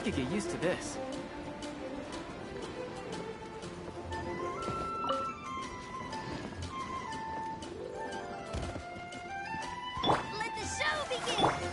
could get used to this. Let the show begin!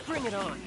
Bring it on.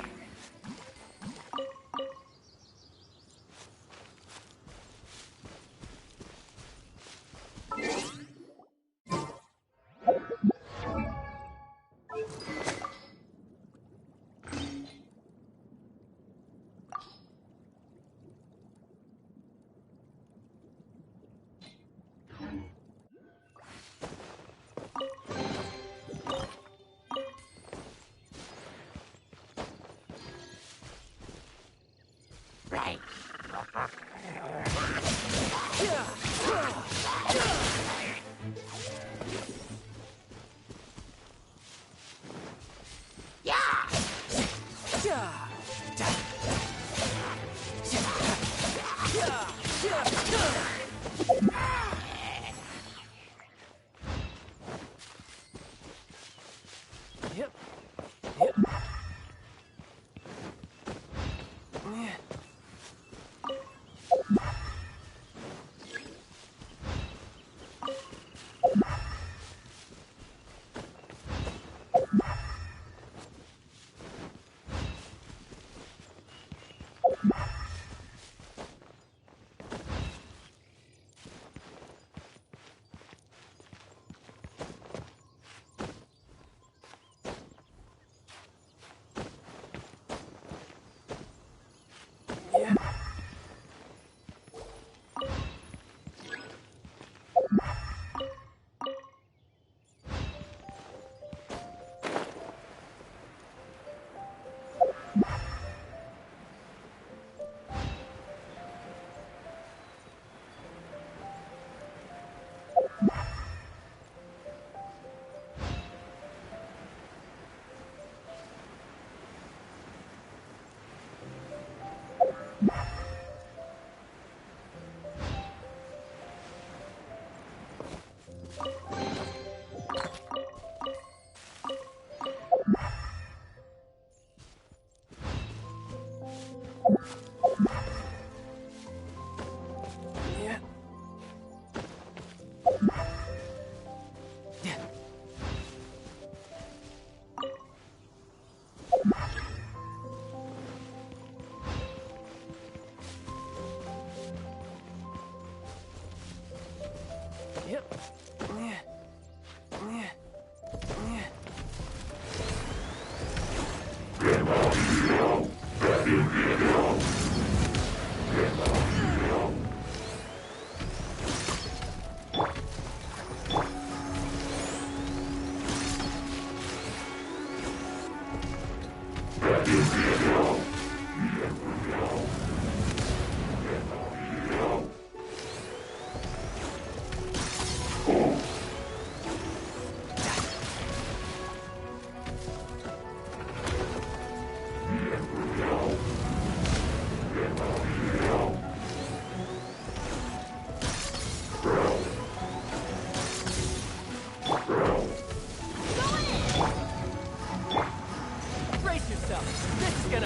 Brace yourself. This is gonna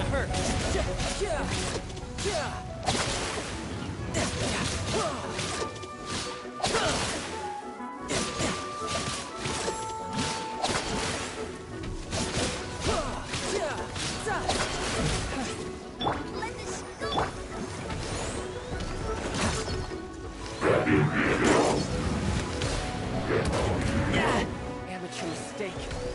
Amateur mistake.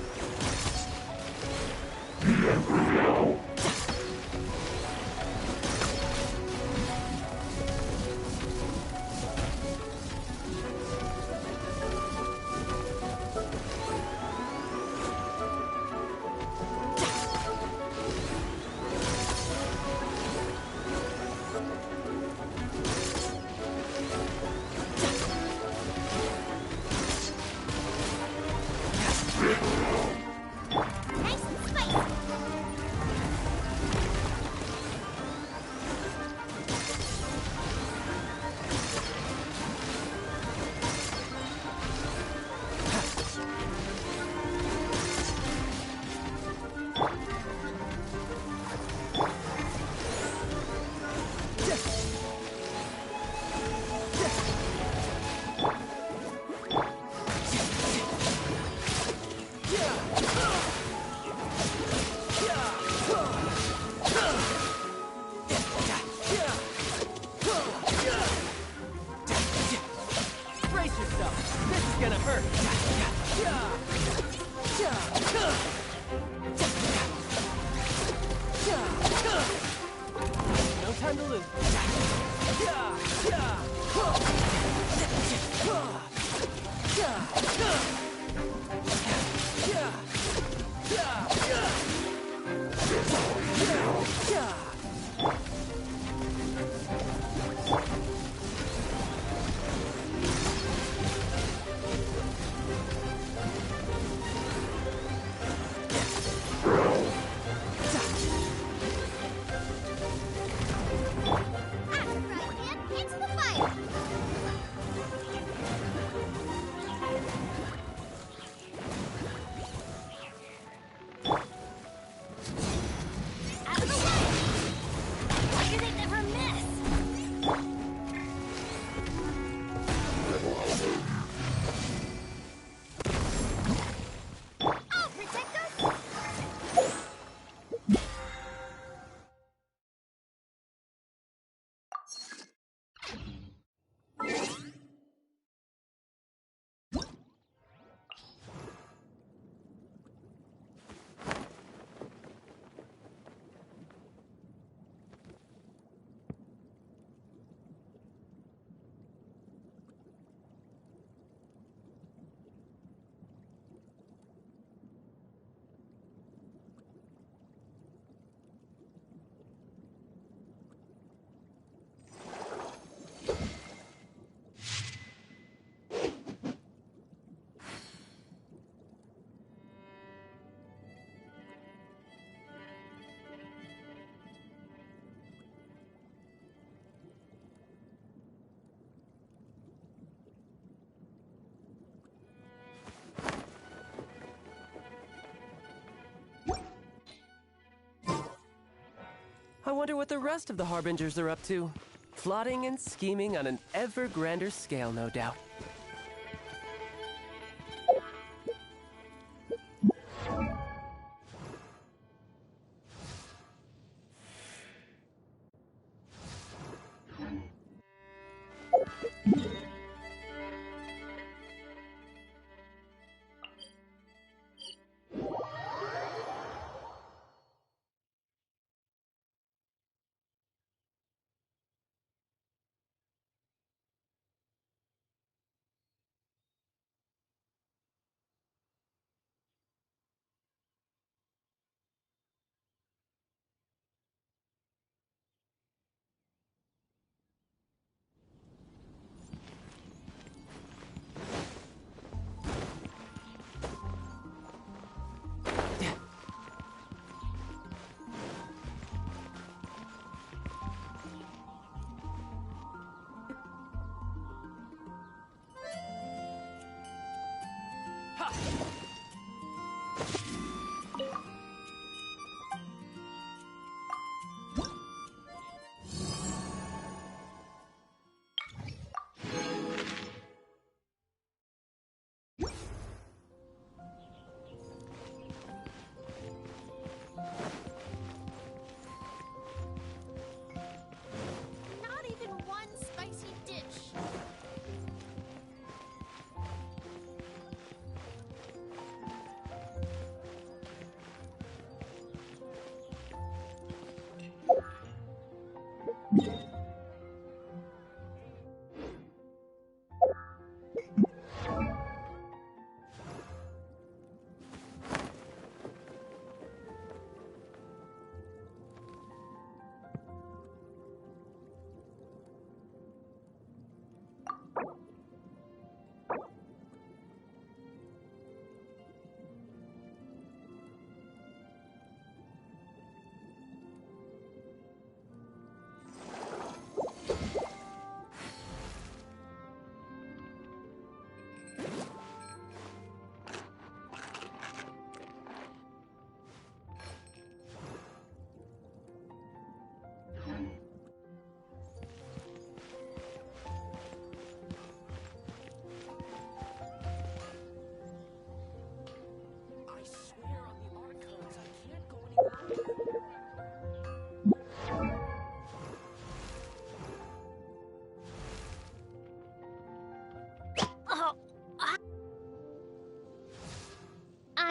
I wonder what the rest of the Harbingers are up to. Plotting and scheming on an ever grander scale, no doubt.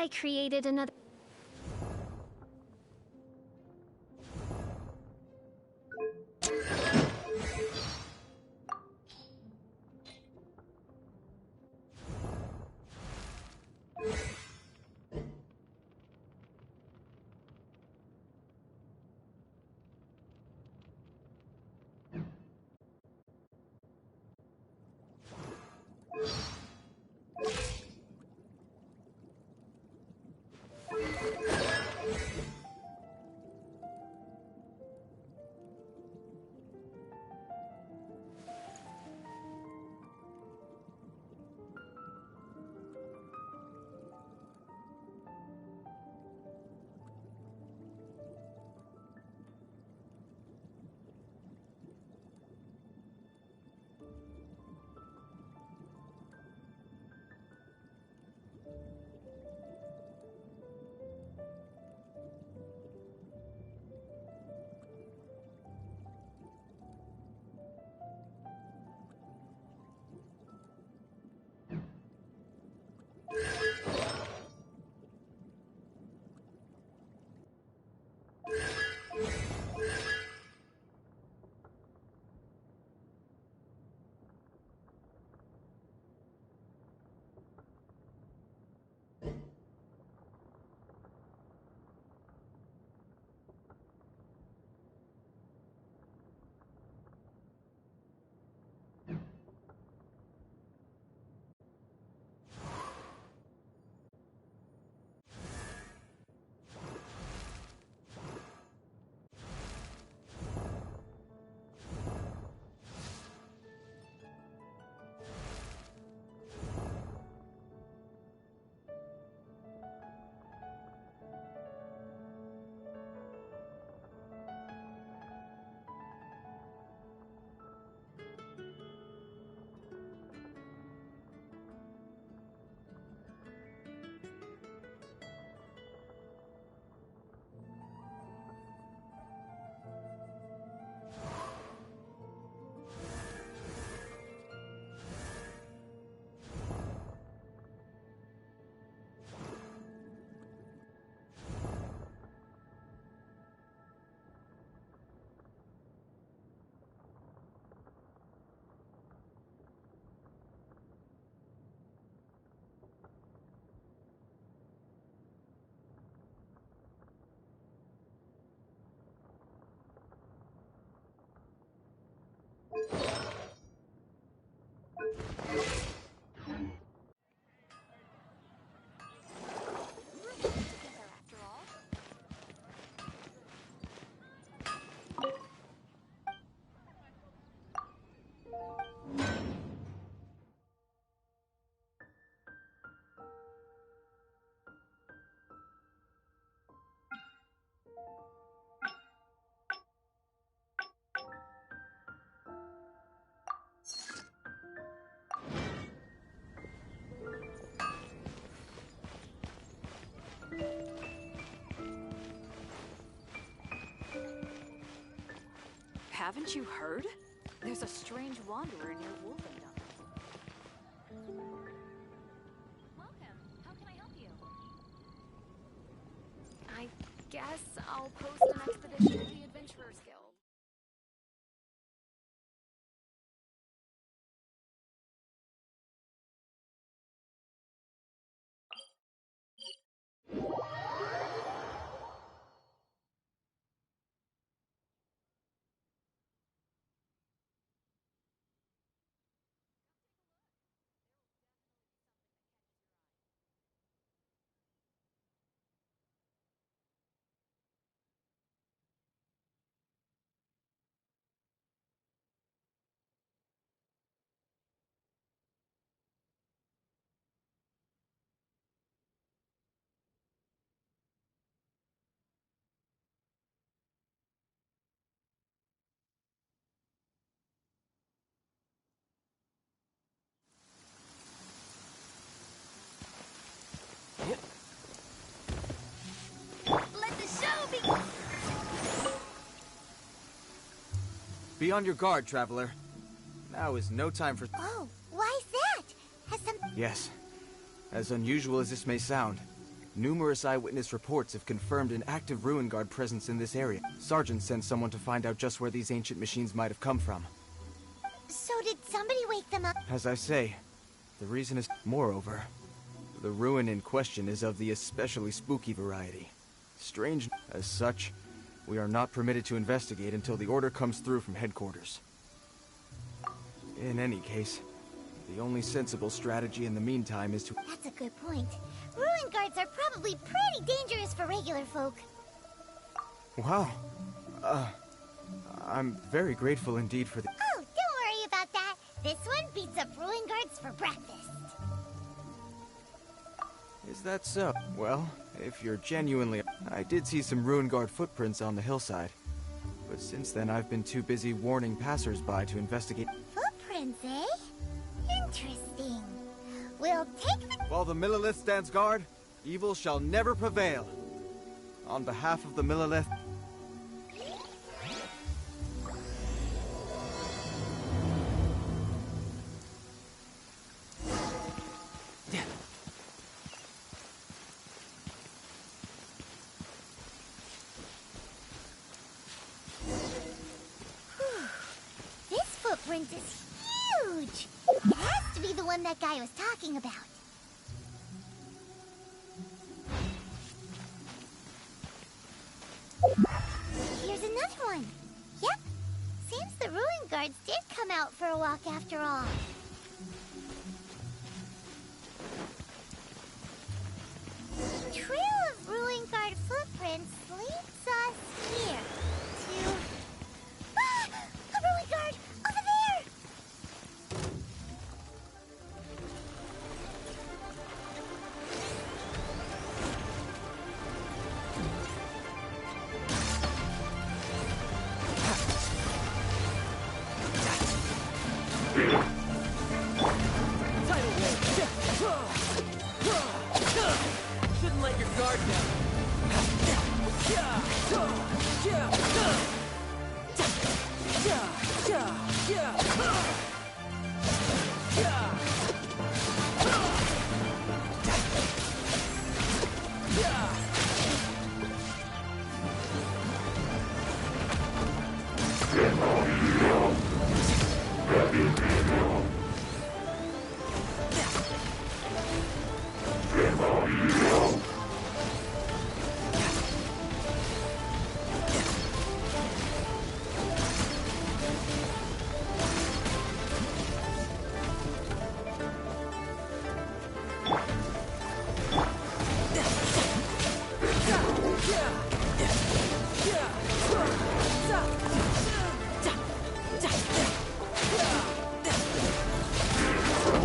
I created another... Haven't you heard? There's a strange wanderer near Wolfendom. Welcome. How can I help you? I guess I'll post an expedition to the Adventurers Guild. Let the show begin! Be on your guard, traveler. Now is no time for... Oh, why's that? Has some... Yes. As unusual as this may sound, Numerous eyewitness reports have confirmed an active Ruin Guard presence in this area. Sergeant sent someone to find out just where these ancient machines might have come from. So did somebody wake them up? As I say, the reason is... Moreover, the ruin in question is of the especially spooky variety. Strange. As such, we are not permitted to investigate until the order comes through from headquarters. In any case, the only sensible strategy in the meantime is to... That's a good point. Ruin guards are probably pretty dangerous for regular folk. Wow. I'm very grateful indeed for the... Oh, don't worry about that. This one beats up ruin guards for breakfast. Is that so? Well, if you're genuinely... I did see some Ruin Guard footprints on the hillside. But since then, I've been too busy warning passers-by to investigate... Footprints, eh? Interesting. We'll take the... While the Millilith stands guard, evil shall never prevail. On behalf of the Millilith... This footprint is huge! It has to be the one that guy was talking about. Here's another one. Yep. Seems the ruin guards did come out for a walk after all. Trail of ruin guard footprints leads us here to... Ah! A ruin guard! Over there! Tidal wave. Shouldn't let your guard down.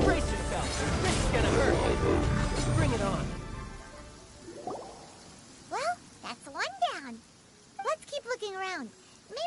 Brace yourself. This is gonna hurt. Bring it on. Well, that's one down. Let's keep looking around. Maybe...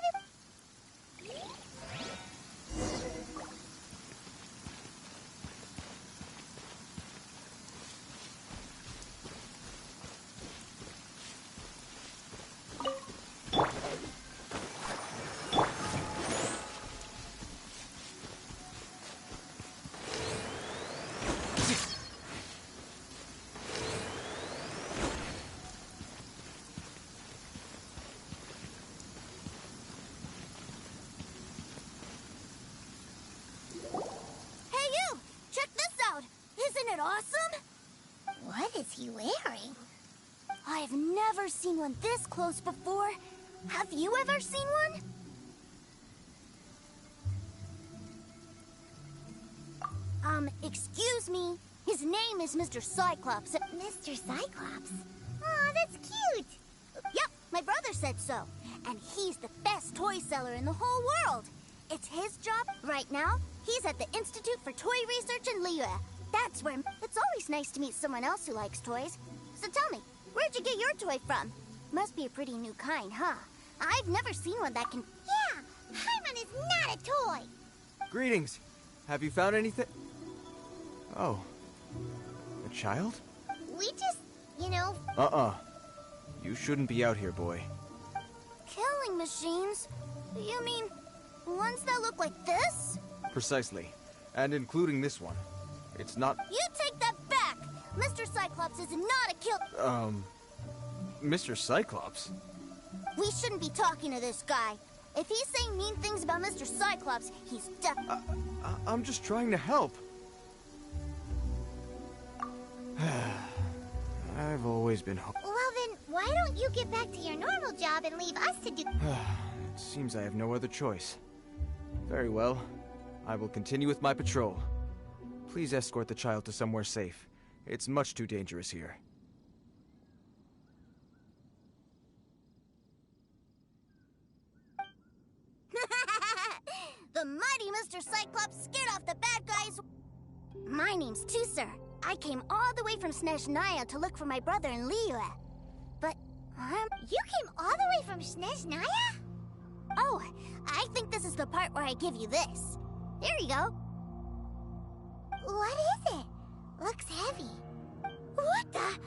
Hey, you! Check this out! Isn't it awesome? What is he wearing? I've never seen one this close before. Have you ever seen one? Excuse me. His name is Mr. Cyclops. Mr. Cyclops? Aw, that's cute! Yep, my brother said so. And he's the best toy seller in the whole world. It's his job. Right now, he's at the Institute for Toy Research in Liyue. That's where... It's always nice to meet someone else who likes toys. So tell me, where'd you get your toy from? Must be a pretty new kind, huh? I've never seen one that can... Yeah, Hyman is not a toy! Greetings. Have you found anything? Oh. A child? We just, you know... You shouldn't be out here, boy. Killing machines? You mean ones that look like this? Precisely. And including this one. It's not... You take that back! Mr. Cyclops is not a kill. Mr. Cyclops? We shouldn't be talking to this guy. If he's saying mean things about Mr. Cyclops, he's I'm just trying to help. I've always been Well then, why don't you get back to your normal job and leave us to do... It seems I have no other choice. Very well. I will continue with my patrol. Please escort the child to somewhere safe. It's much too dangerous here. The mighty Mr. Cyclops scared off the bad guys. My name's Tusser. I came all the way from Snezhnaya to look for my brother in Liyue. But, you came all the way from Snezhnaya? Oh, I think this is the part where I give you this. Here you go. What is it? Looks heavy. What the?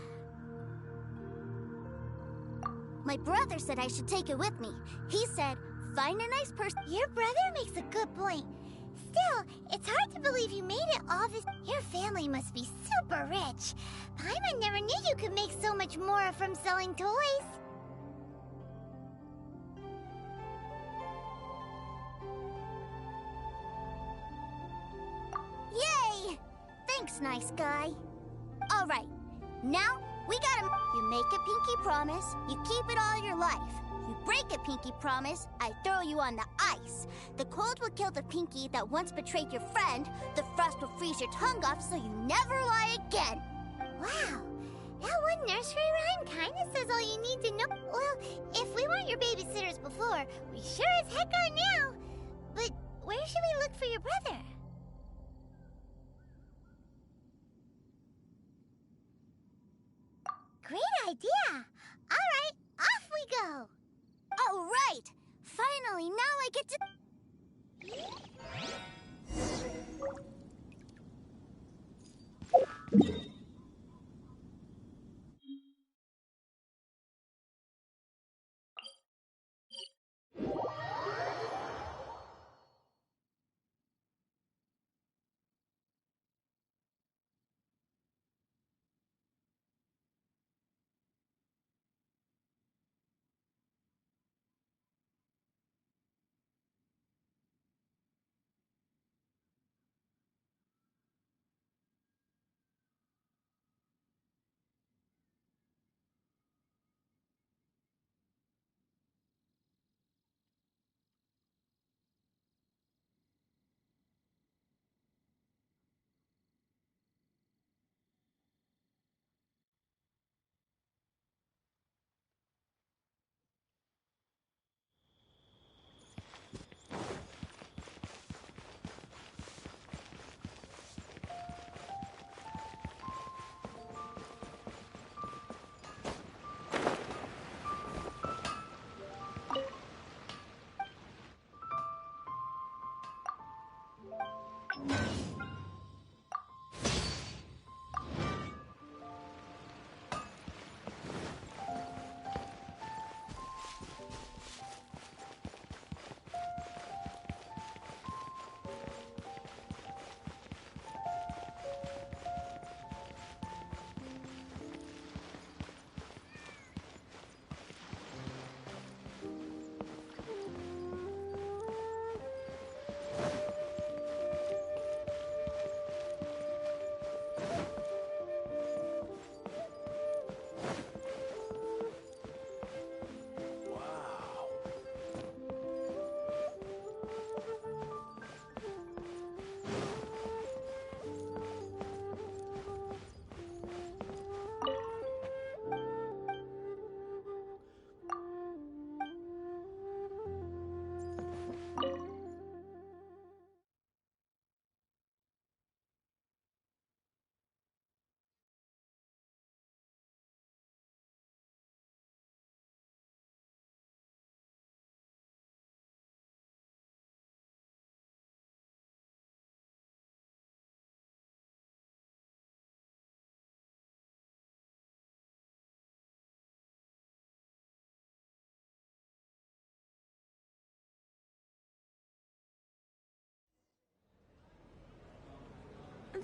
My brother said I should take it with me. He said, find a nice person. Your brother makes a good point. Still, it's hard to believe you made it all this. Your family must be super rich. Paimon never knew you could make so much more from selling toys. Yay! Thanks, nice guy. All right, now we gotta... You make a pinky promise, you keep it all your life. You break a pinky promise, I throw you on the ice. The cold will kill the pinky that once betrayed your friend. The frost will freeze your tongue off so you never lie again. Wow, that one nursery rhyme kinda says all you need to know. Well, if we weren't your babysitters before, we sure as heck are now. But where should we look for your brother? Great idea! Alright, off we go! All right! Finally, now I get to...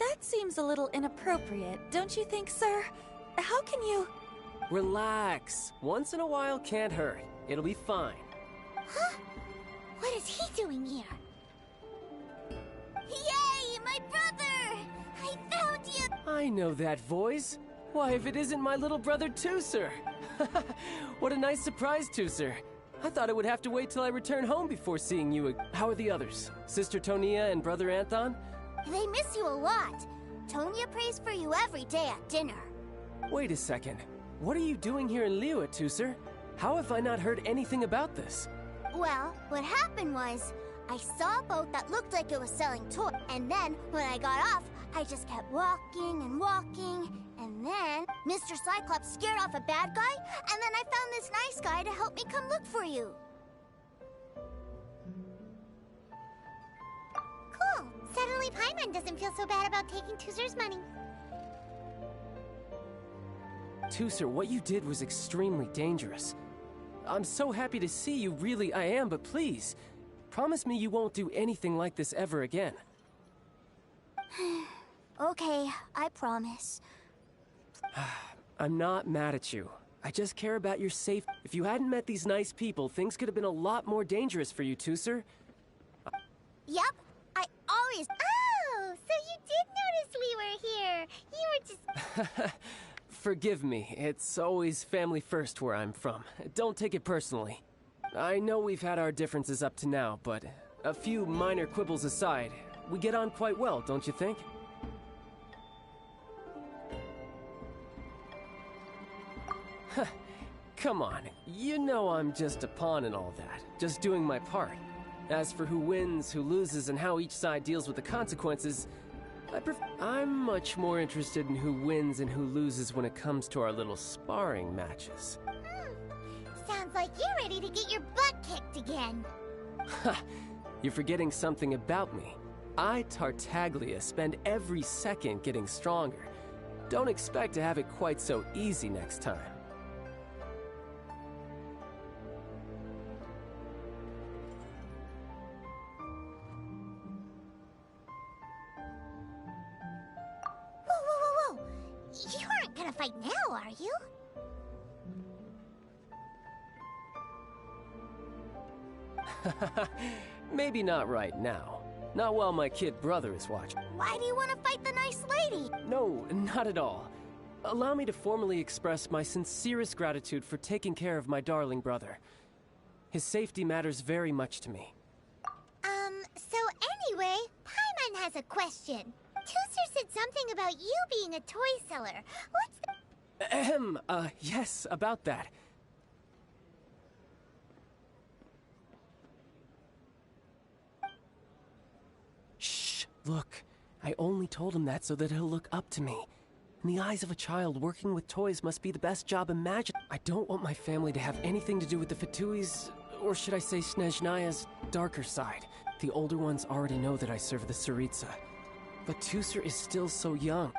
That seems a little inappropriate, don't you think, sir? How can you... Relax. Once in a while can't hurt. It'll be fine. Huh? What is he doing here? Yay, my brother! I found you! I know that voice. Why, if it isn't my little brother, Tooser! What a nice surprise, Tooser. I thought I would have to wait till I return home before seeing you. How are the others? Sister Tonia and Brother Anton? They miss you a lot. Tonia prays for you every day at dinner. Wait a second. What are you doing here in Liyue, Tooser? How have I not heard anything about this? Well, what happened was, I saw a boat that looked like it was selling toys. And then, when I got off, I just kept walking and walking. And then, Mr. Cyclops scared off a bad guy, and then I found this nice guy to help me come look for you. Cool. Suddenly Paimon doesn't feel so bad about taking Tooser's money. Tooser, what you did was extremely dangerous. I'm so happy to see you, really I am, but please, promise me you won't do anything like this ever again. Okay, I promise. I'm not mad at you. I just care about your safety. If you hadn't met these nice people, things could have been a lot more dangerous for you, Tooser. Yep, I always... Oh, so you did notice we were here. You were just... Forgive me, it's always family first where I'm from. Don't take it personally. I know we've had our differences up to now, but a few minor quibbles aside, we get on quite well, don't you think? Come on, you know I'm just a pawn and all that, just doing my part. As for who wins, who loses, and how each side deals with the consequences, I'm much more interested in who wins and who loses when it comes to our little sparring matches. Sounds like you're ready to get your butt kicked again. Ha! You're forgetting something about me. I, Tartaglia, spend every second getting stronger. Don't expect to have it quite so easy next time. Whoa. You aren't gonna fight now, are you? Maybe not right now. Not while my kid brother is watching. Why do you want to fight the nice lady? No, not at all. Allow me to formally express my sincerest gratitude for taking care of my darling brother. His safety matters very much to me. So anyway, Paimon has a question. Tooser said something about you being a toy seller. Yes, about that. Shh, look. I only told him that so that he'll look up to me. In the eyes of a child, working with toys must be the best job imaginable. I don't want my family to have anything to do with the Fatui's, or should I say Snezhnaya's, darker side. The older ones already know that I serve the Tsaritsa. But Tooser is still so young.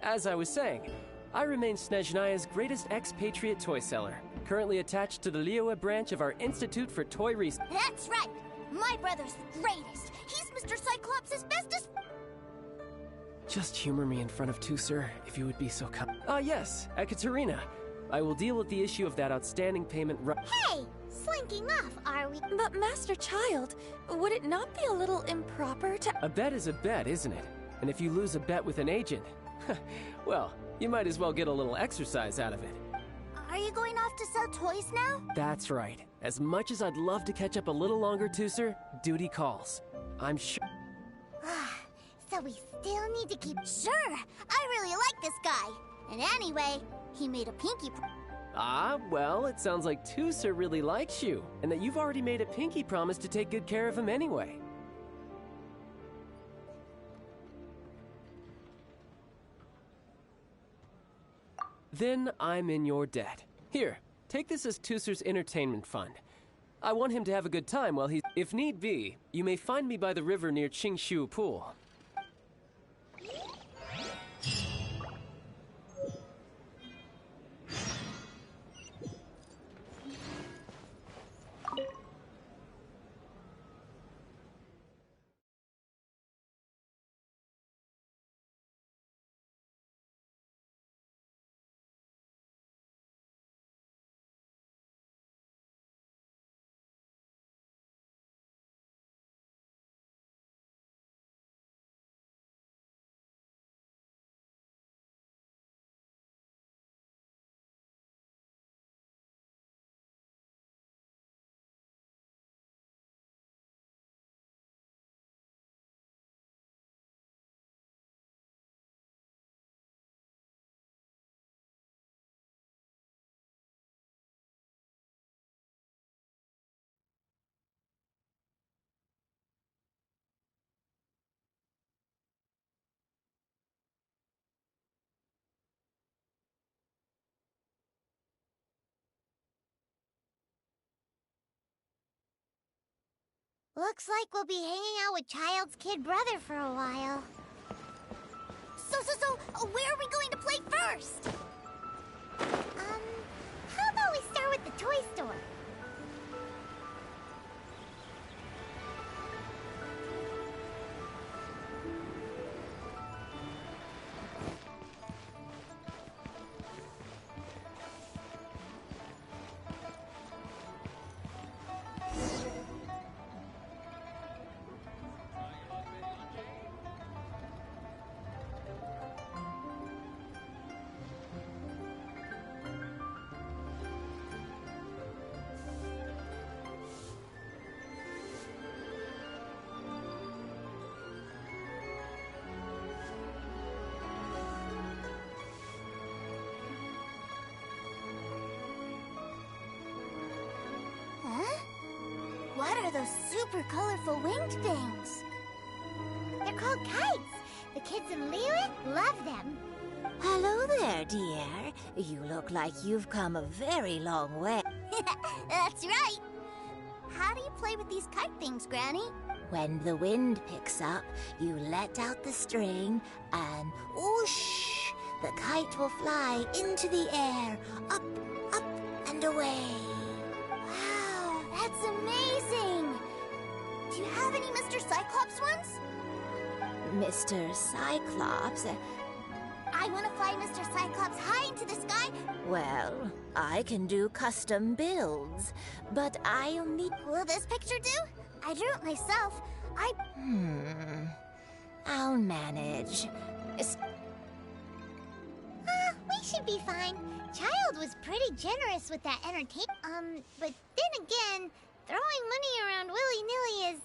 As I was saying, I remain Snezhnaya's greatest expatriate toy seller, currently attached to the Liyue branch of our Institute for Toy Research. That's right! My brother's the greatest! He's Mr. Cyclops' bestest... Just humor me in front of Tooser, if you would be so kind. Yes, Ekaterina. I will deal with the issue of that outstanding payment Hey! Slinking off, are we? But Master Child, would it not be a little improper to... A bet is a bet, isn't it? And if you lose a bet with an agent, well, you might as well get a little exercise out of it. Are you going off to sell toys now? That's right. As much as I'd love to catch up a little longer, Tooser, duty calls. I'm sure... So we still need to keep... Sure! I really like this guy! And anyway, he made a pinky... Well, it sounds like Tooser really likes you, and that you've already made a pinky promise to take good care of him anyway. Then I'm in your debt. Here, take this as Tooser's entertainment fund. I want him to have a good time while he's... If need be, you may find me by the river near Qingshu Pool. Looks like we'll be hanging out with Child's kid brother for a while. So, where are we going to play first? How about we start with the toy store? What are those super colorful winged things? They're called kites. The kids in Liyue love them. Hello there, dear. You look like you've come a very long way. That's right. How do you play with these kite things, Granny? When the wind picks up, you let out the string and whoosh! The kite will fly into the air, up, up, and away. Wow, that's amazing! Do you have any Mr. Cyclops ones? Mr. Cyclops? I want to fly Mr. Cyclops high into the sky. Well, I can do custom builds, but I'll need... Will this picture do? I drew it myself. I'll manage. We should be fine. Child was pretty generous with that entertainment. But then again, throwing money around willy-nilly is,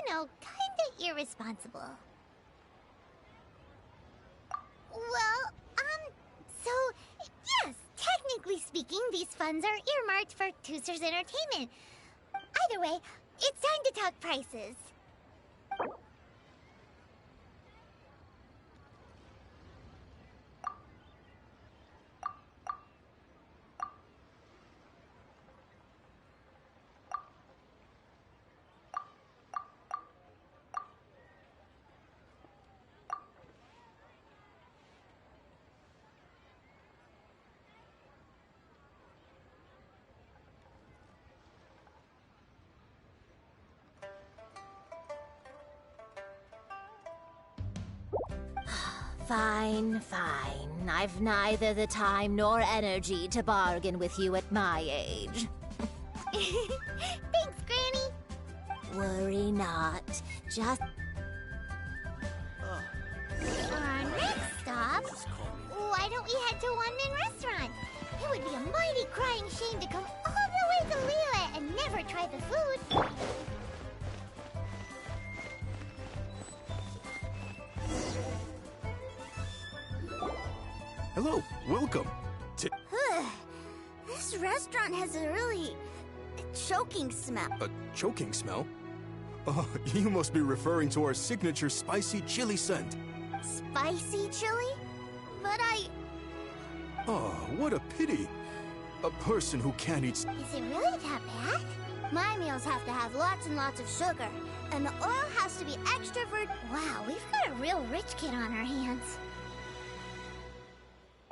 kinda irresponsible. Well, so, yes, technically speaking, these funds are earmarked for Tooster's entertainment. Either way, it's time to talk prices. Fine, fine. I've neither the time nor energy to bargain with you at my age. Thanks, Granny. Worry not. Just... Our next stop? Why don't we head to One Man Restaurant? It would be a mighty crying shame to come all the way to Liyue and never try the food. Hello, welcome. This restaurant has a really choking smell. A choking smell? Oh, you must be referring to our signature spicy chili scent. Spicy chili? But Oh, what a pity. A person who can't eat... Is it really that bad? My meals have to have lots and lots of sugar. And the oil has to be extra virgin. Wow, we've got a real rich kid on our hands.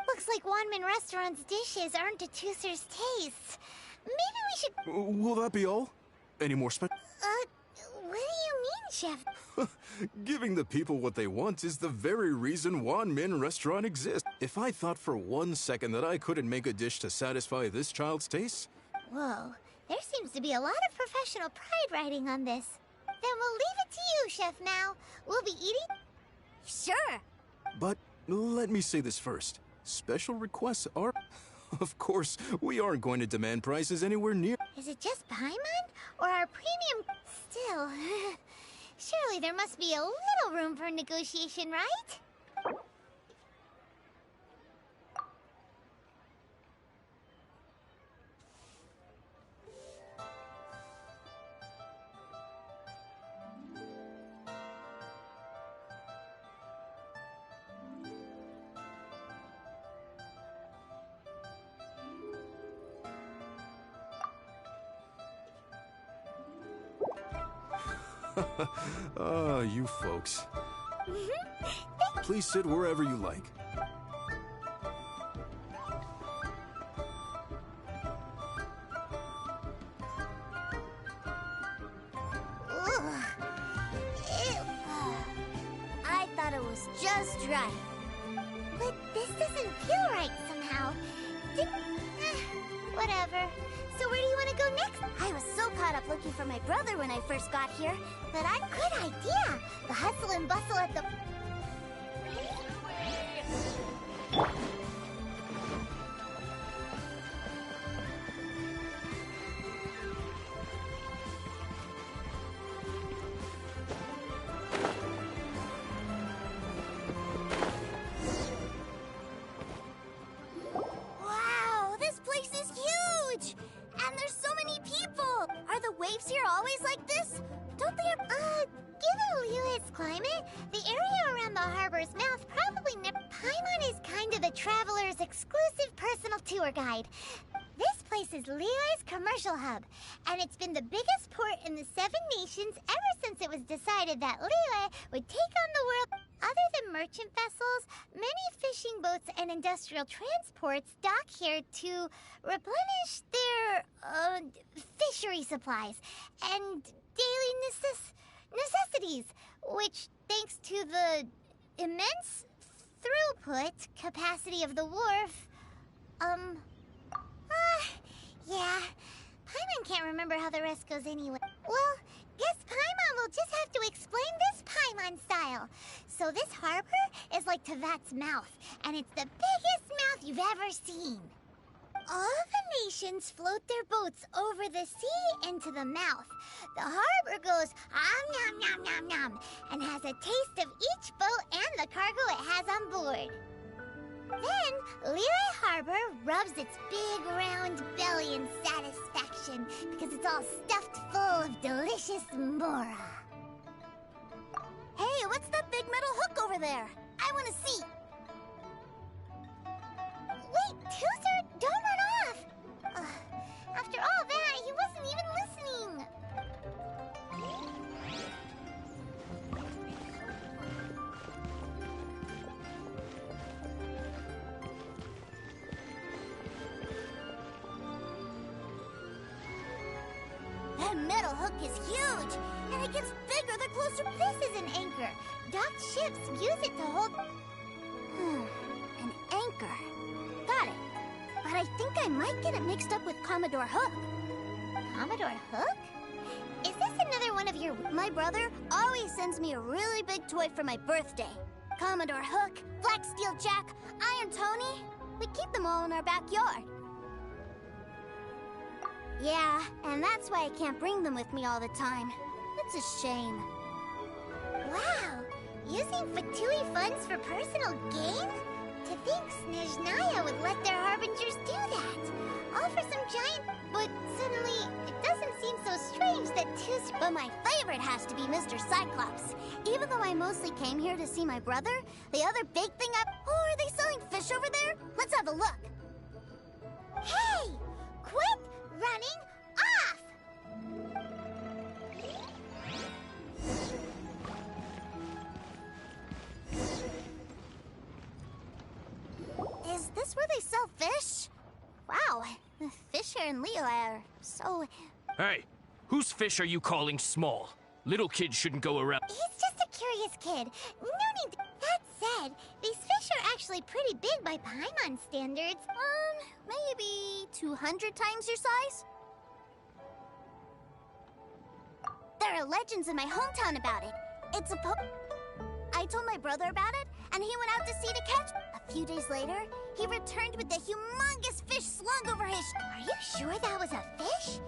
Looks like Wanman Restaurant's dishes aren't to Tooster's taste. Maybe we should... Will that be all? Any more what do you mean, Chef? Giving the people what they want is the very reason Wan Min Restaurant exists. If I thought for 1 second that I couldn't make a dish to satisfy this child's taste... Whoa, there seems to be a lot of professional pride riding on this. Then we'll leave it to you, Chef Mao. We'll be eating... Sure. But let me say this first. Special requests are... Of course, we aren't going to demand prices anywhere near... Is it just Paimon? Or our premium... Still... Surely there must be a little room for negotiation, right? Ah, you folks. Please sit wherever you like. I thought it was just right. But this doesn't feel right somehow. Whatever. So where do you want to go next? I was so caught up looking for my brother when I first got here, but good idea. The hustle and bustle at the... Wow, this place is huge! And there's so many people! Are the waves here always like this? Don't they have... given Liyue's climate, the area around the harbor's mouth probably never... Paimon is kind of the traveler's exclusive personal tour guide. This place is Liyue's commercial hub, and it's been the biggest port in the Seven Nations ever since it was decided that Liyue would take on the world. Other than merchant vessels, many fishing boats and industrial transports dock here to replenish their, fishery supplies and daily necessities, which, thanks to the immense throughput capacity of the wharf, yeah. Paimon can't remember how the rest goes anyway. Well, guess Paimon will just have to explain this Paimon style. So this harbor is like Tevat's mouth, and it's the biggest mouth you've ever seen. All the nations float their boats over the sea into the mouth. The harbor goes nom nom nom nom and has a taste of each boat and the cargo it has on board. Then, Liyue Harbor rubs its big round belly in satisfaction because it's all stuffed full of delicious mbora. Hey, what's that big metal hook over there? I want to see. Wait, Tooser, don't run off! After all that, he wasn't even listening. That metal hook is huge, and it gets bigger the closer. This is an anchor. Docked ships use it to hold... an anchor. Got it. But I think I might get it mixed up with Commodore Hook. Commodore Hook? Is this another one of your... My brother always sends me a really big toy for my birthday. Commodore Hook, Black Steel Jack, Iron Tony. We keep them all in our backyard. Yeah, and that's why I can't bring them with me all the time. It's a shame. Wow! Using Fatui funds for personal gain? To think Snezhnaya would let their harbingers do that. All for some giant... But suddenly, it doesn't seem so strange that But my favorite has to be Mr. Cyclops. Even though I mostly came here to see my brother, the other big thing Oh, are they selling fish over there? Let's have a look. Hey! Quit running off! Is this where they sell fish? Wow, the fish here in Liyue are so... Hey, whose fish are you calling small? Little kids shouldn't go around. He's just a curious kid. No need to... That said, these fish are actually pretty big by Paimon standards. Maybe 200 times your size? There are legends in my hometown about it. It's a I told my brother about it, and he went out to sea to catch. A few days later, he returned with the humongous fish slung over his... Are you sure that was a fish?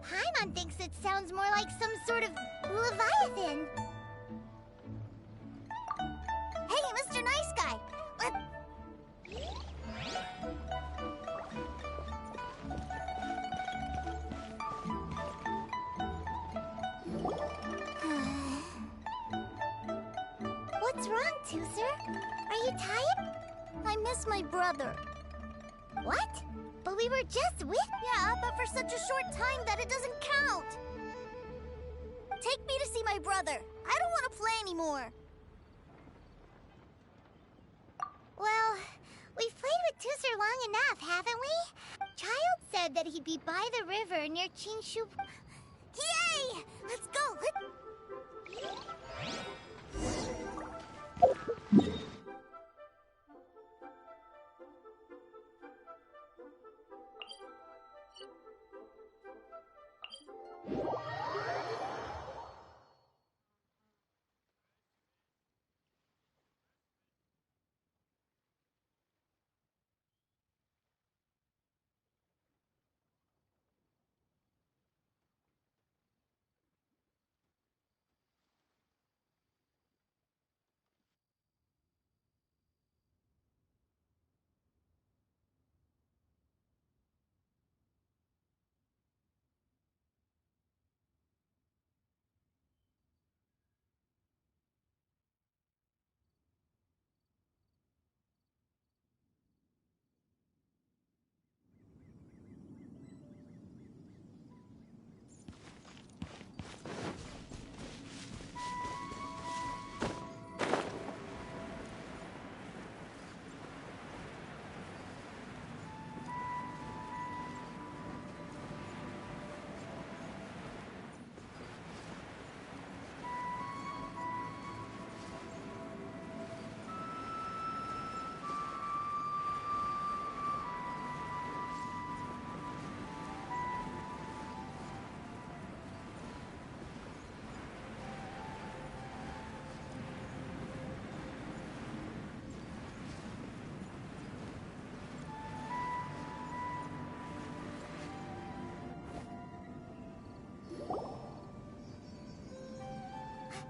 Paimon thinks it sounds more like some sort of leviathan. Hey, Mr. Nice Guy! What's wrong, Tooser? Are you tired? I miss my brother. What? But we were just with... Yeah, but for such a short time that it doesn't count. Take me to see my brother. I don't want to play anymore. Well, we've played with Tooser long enough, haven't we? Child said that he'd be by the river near Chinshu. Yay! Let's go!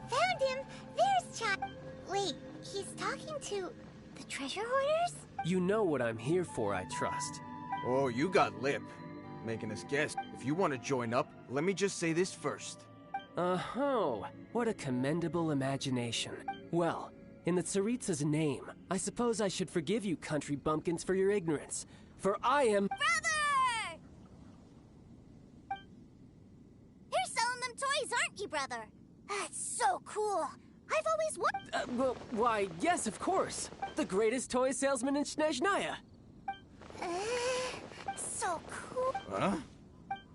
Found him! There's Child. Wait, he's talking to the treasure hoarders? You know what I'm here for, I trust. Oh, you got lip. Making us guess. If you want to join up, let me just say this first. Oh, what a commendable imagination. Well, in the Tsaritsa's name, I suppose I should forgive you country bumpkins for your ignorance. For I am— Brother! You're selling them toys, aren't you, brother? That's so cool. I've always wanted— well, why, yes, of course. The greatest toy salesman in Snezhnaya. So cool. Huh?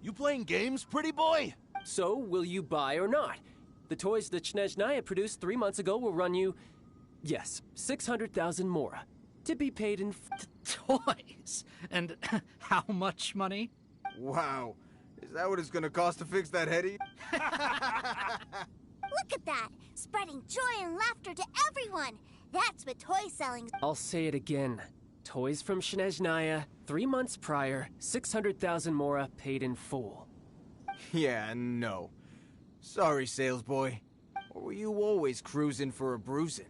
You playing games, pretty boy? So, will you buy or not? The toys that Snezhnaya produced 3 months ago will run you, yes, 600,000 mora. To be paid in Toys? And how much money? Wow. Is that what it's gonna cost to fix that heady? Look at that! Spreading joy and laughter to everyone! That's what toy selling's— I'll say it again. Toys from Snezhnaya, 3 months prior, 600,000 mora paid in full. Yeah, no. Sorry, sales boy. Or were you always cruising for a bruising?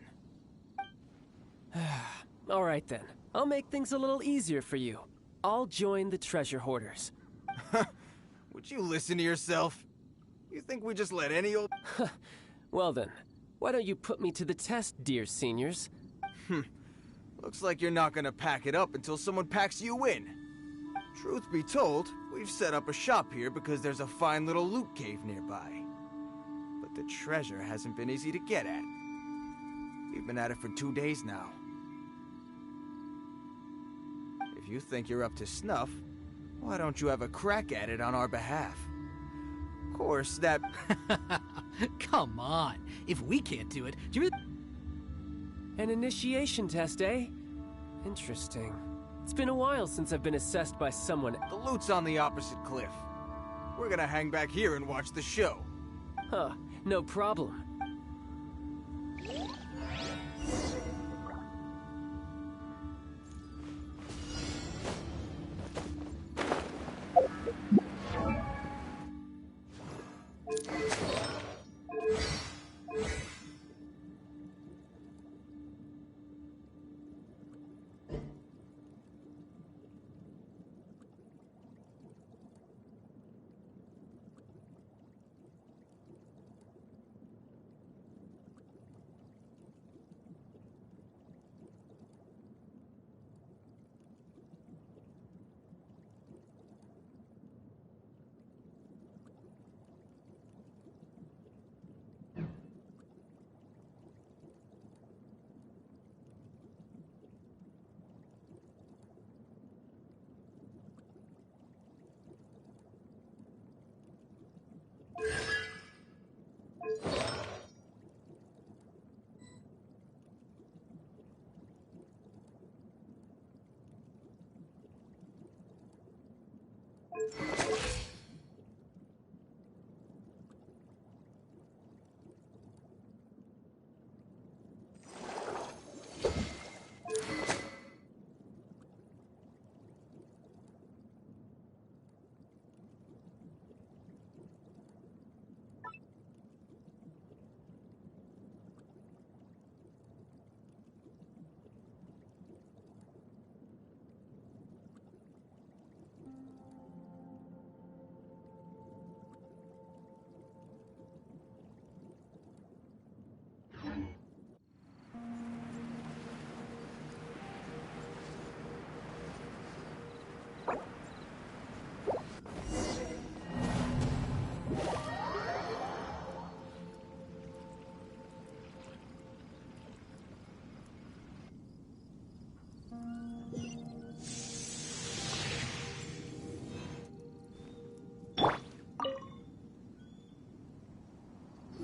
All right then. I'll make things a little easier for you. I'll join the treasure hoarders. Would you listen to yourself? You think we just let any old— Well then, why don't you put me to the test, dear seniors? Looks like you're not gonna pack it up until someone packs you in. Truth be told, we've set up a shop here because there's a fine little loot cave nearby. But the treasure hasn't been easy to get at. We've been at it for 2 days now. If you think you're up to snuff, why don't you have a crack at it on our behalf? Of course, that— Come on. If we can't do it, do you really— An initiation test, eh? Interesting. It's been a while since I've been assessed by someone. the loot's on the opposite cliff. We're gonna hang back here and watch the show. Huh, no problem.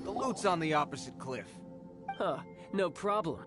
The loot's on the opposite cliff. Huh, no problem.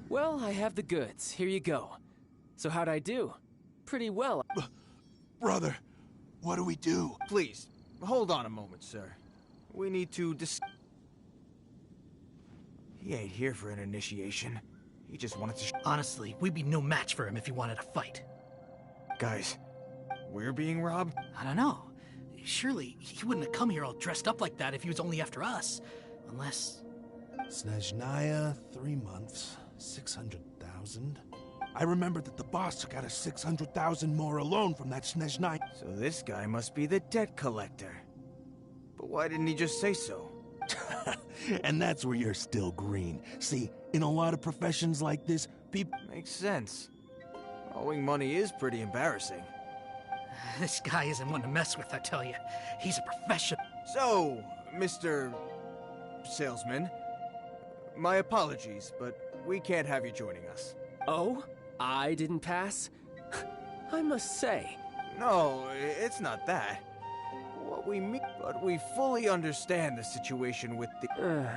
Well, I have the goods. Here you go. So how'd I do? Pretty well. Brother, what do we do? Please, hold on a moment, sir. We need to He ain't here for an initiation. He just wanted to Honestly, we'd be no match for him if he wanted to fight. Guys, we're being robbed? I don't know. Surely, he wouldn't have come here all dressed up like that if he was only after us. Unless... Snezhnaya, 3 months, 600,000. I remember that the boss took out a 600,000 more alone from that Snezhnaya. So this guy must be the debt collector. But why didn't he just say so? And that's where you're still green. See, in a lot of professions like this, people... Makes sense. Owing money is pretty embarrassing. This guy isn't one to mess with, I tell you. He's a professional. So, Mr. Salesman, my apologies, but we can't have you joining us. Oh? I didn't pass? I must say. No, it's not that. What we mean, but we fully understand the situation with the...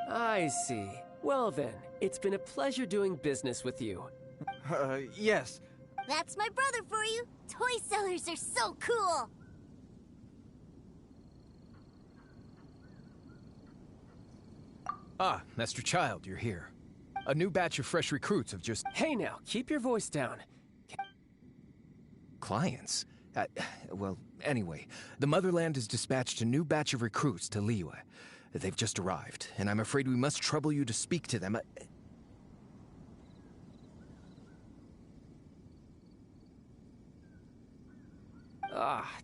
I see. Well then, it's been a pleasure doing business with you. Yes. That's my brother for you. Toy sellers are so cool. Ah, Master Child, you're here. A new batch of fresh recruits have just... Hey now, keep your voice down. Clients? Well, anyway, the Motherland has dispatched a new batch of recruits to Liyue. They've just arrived, and I'm afraid we must trouble you to speak to them.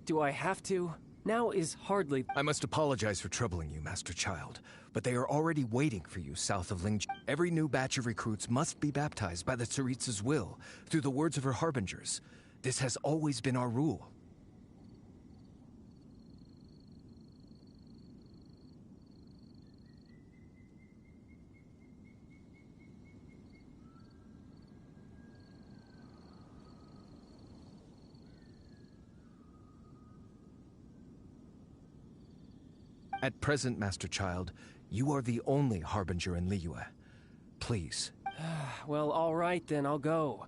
Do I have to? Now is hardly... I must apologize for troubling you, Master Child, but they are already waiting for you south of Ling. Every new batch of recruits must be baptized by the Tsaritsa's will, through the words of her harbingers. This has always been our rule. At present, Master Child, you are the only harbinger in Liyue. Please. Well, all right then, I'll go.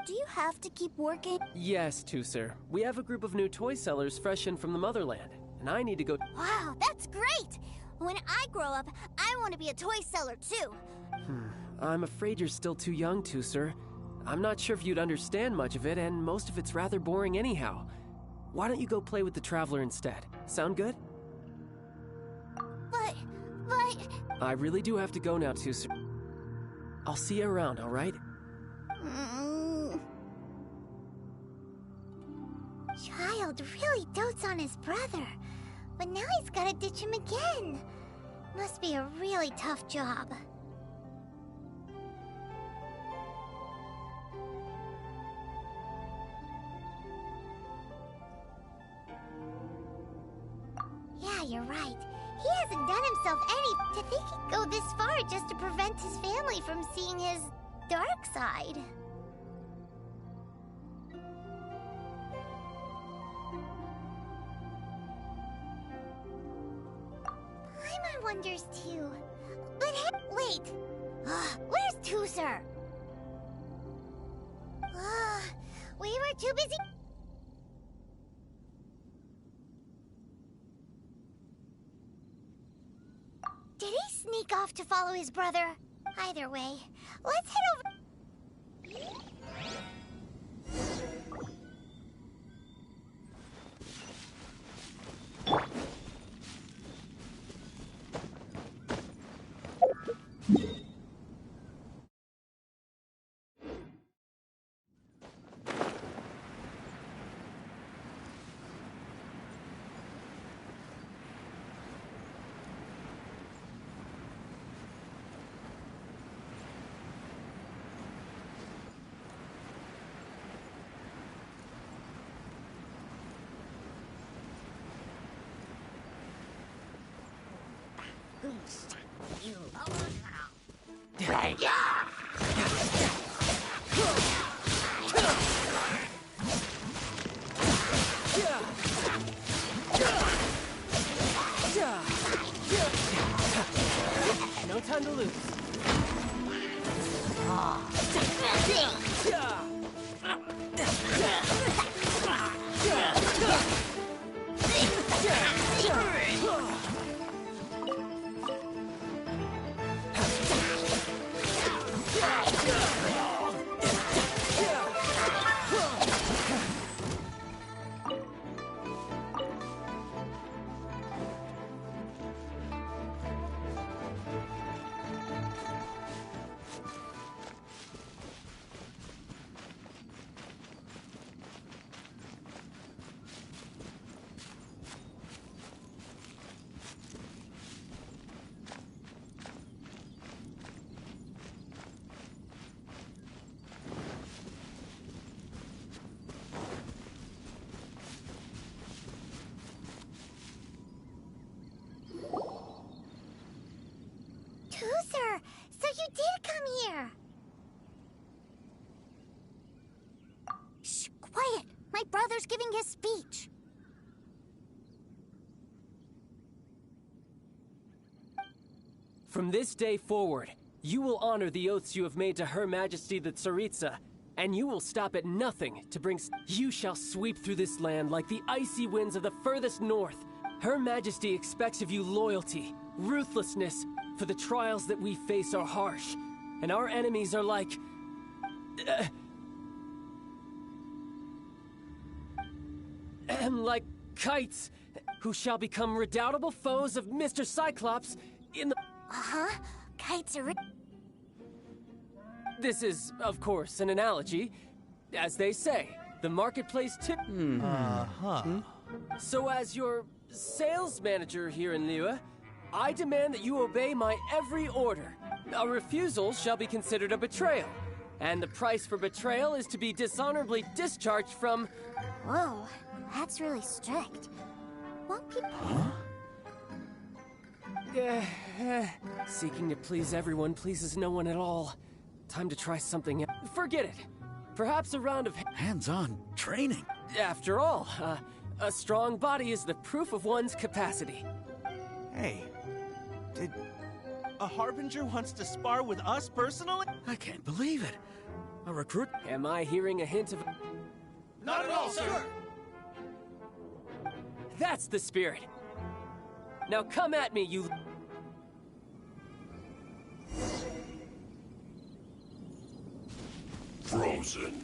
Do you have to keep working? Yes, Tusser. We have a group of new toy sellers fresh in from the motherland, and I need to go. Wow, that's great! When I grow up, I want to be a toy seller too. I'm afraid you're still too young, Tusser. I'm not sure if you'd understand much of it, and most of it's rather boring anyhow. Why don't you go play with the Traveler instead? Sound good? But... I really do have to go now, Tusser. I'll see you around, all right? Child really dotes on his brother, but now he's gotta ditch him again. Must be a really tough job. Yeah, you're right. He hasn't done himself any... To think he'd go this far just to prevent his family from seeing his dark side. Paimon wonders too. But hey, wait! Where's Tusser? We were too busy... Did he sneak off to follow his brother? Either way, let's head over... No time to lose. Tusser, so you did come here. Shh, quiet. My brother's giving his speech. From this day forward, you will honor the oaths you have made to Her Majesty the Tsaritsa, and you will stop at nothing to bring... You shall sweep through this land like the icy winds of the furthest north. Her Majesty expects of you loyalty, ruthlessness, for the trials that we face are harsh, and our enemies are like... like kites, who shall become redoubtable foes of Mr. Cyclops in the... Uh-huh. Kites are... This is, of course, an analogy. As they say, the marketplace tip... So as your sales manager here in Liyue, I demand that you obey my every order. A refusal shall be considered a betrayal, and the price for betrayal is to be dishonorably discharged from... Whoa, that's really strict. Won't people... Seeking to please everyone pleases no one at all. Time to try something else. Forget it. Perhaps a round of... Hands-on training. After all, a strong body is the proof of one's capacity. Hey, did... A Harbinger wants to spar with us personally? I can't believe it. A recruit? Am I hearing a hint of... Not at all, sir! That's the spirit! Now come at me, you... Frozen.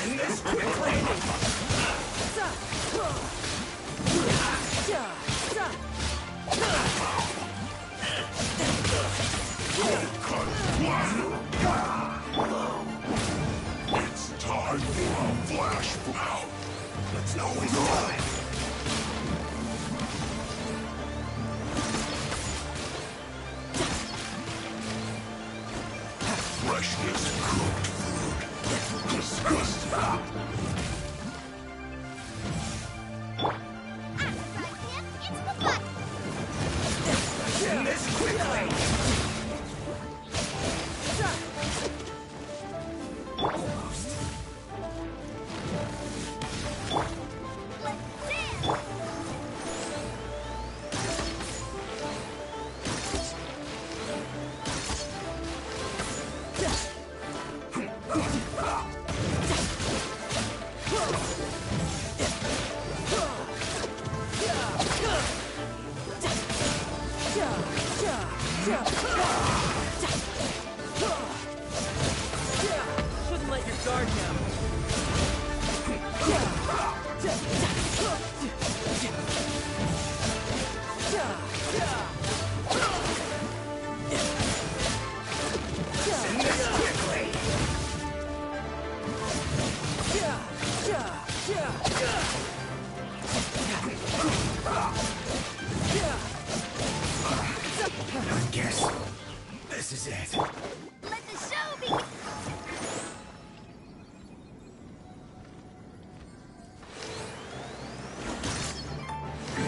In this quickly! It's time for a flash out. Let's know what's going. Freshness cooked food. Disgusting. It's the fight! In this quickly! Shouldn't let your guard down. I guess this is it. Let the show begin!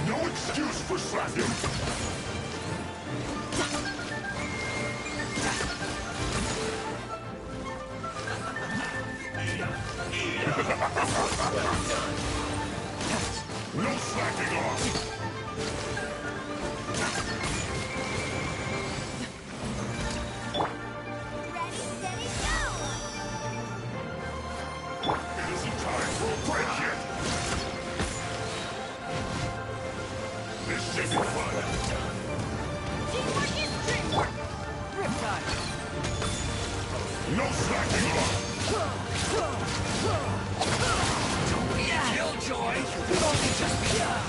No excuse for slacking. No slacking off. Ready, steady, go! It isn't time for a break yet. This isn't fun. Teamwork is teamwork! Riptide! No slacking off. Don't be a killjoy! We've only just begun!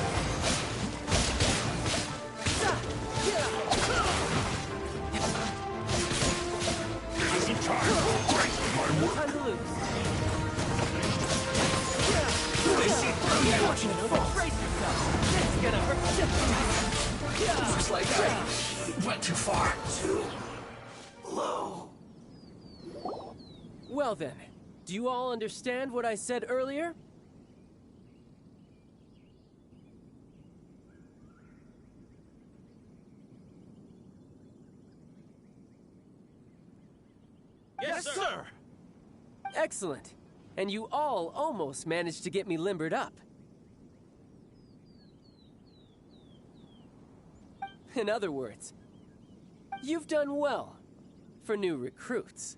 It isn't time for a break in my work. Time to lose. This is brilliant! Brace yourself! It's gonna hurt. Looks like I went too far. Too low. Well then, do you all understand what I said earlier? Yes, sir! Excellent. And you all almost managed to get me limbered up. In other words, you've done well for new recruits.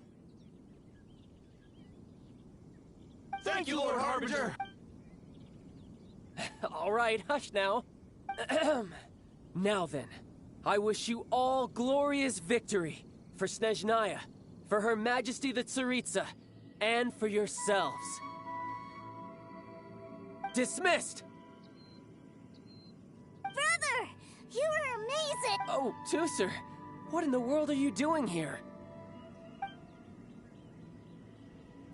Thank you, Lord Harbinger! All right, hush now. Now then, I wish you all glorious victory for Snezhnaya, for Her Majesty the Tsaritsa, and for yourselves. Dismissed! Brother! You were amazing! Oh, Tooser, what in the world are you doing here?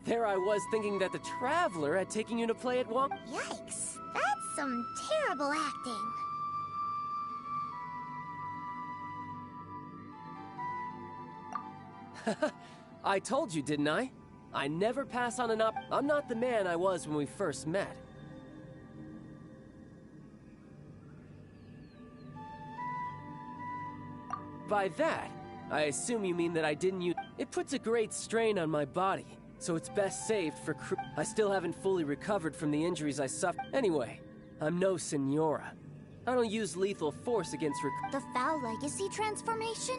There I was thinking that the Traveler had taken you to play at Wong. Yikes! That's some terrible acting. I told you, didn't I? I never pass on an I'm not the man I was when we first met. By that, I assume you mean that I didn't use... It puts a great strain on my body, so it's best saved for I still haven't fully recovered from the injuries I suffered. Anyway, I'm no senora. I don't use lethal force against The Foul Legacy transformation?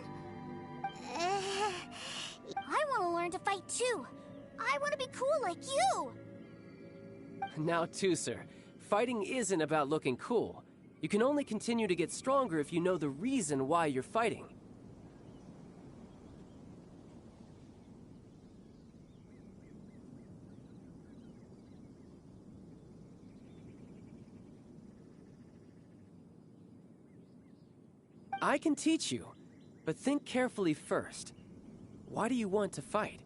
I want to learn to fight too. I want to be cool like you. Now, too, sir. Fighting isn't about looking cool. You can only continue to get stronger if you know the reason why you're fighting. I can teach you, but think carefully first. Why do you want to fight?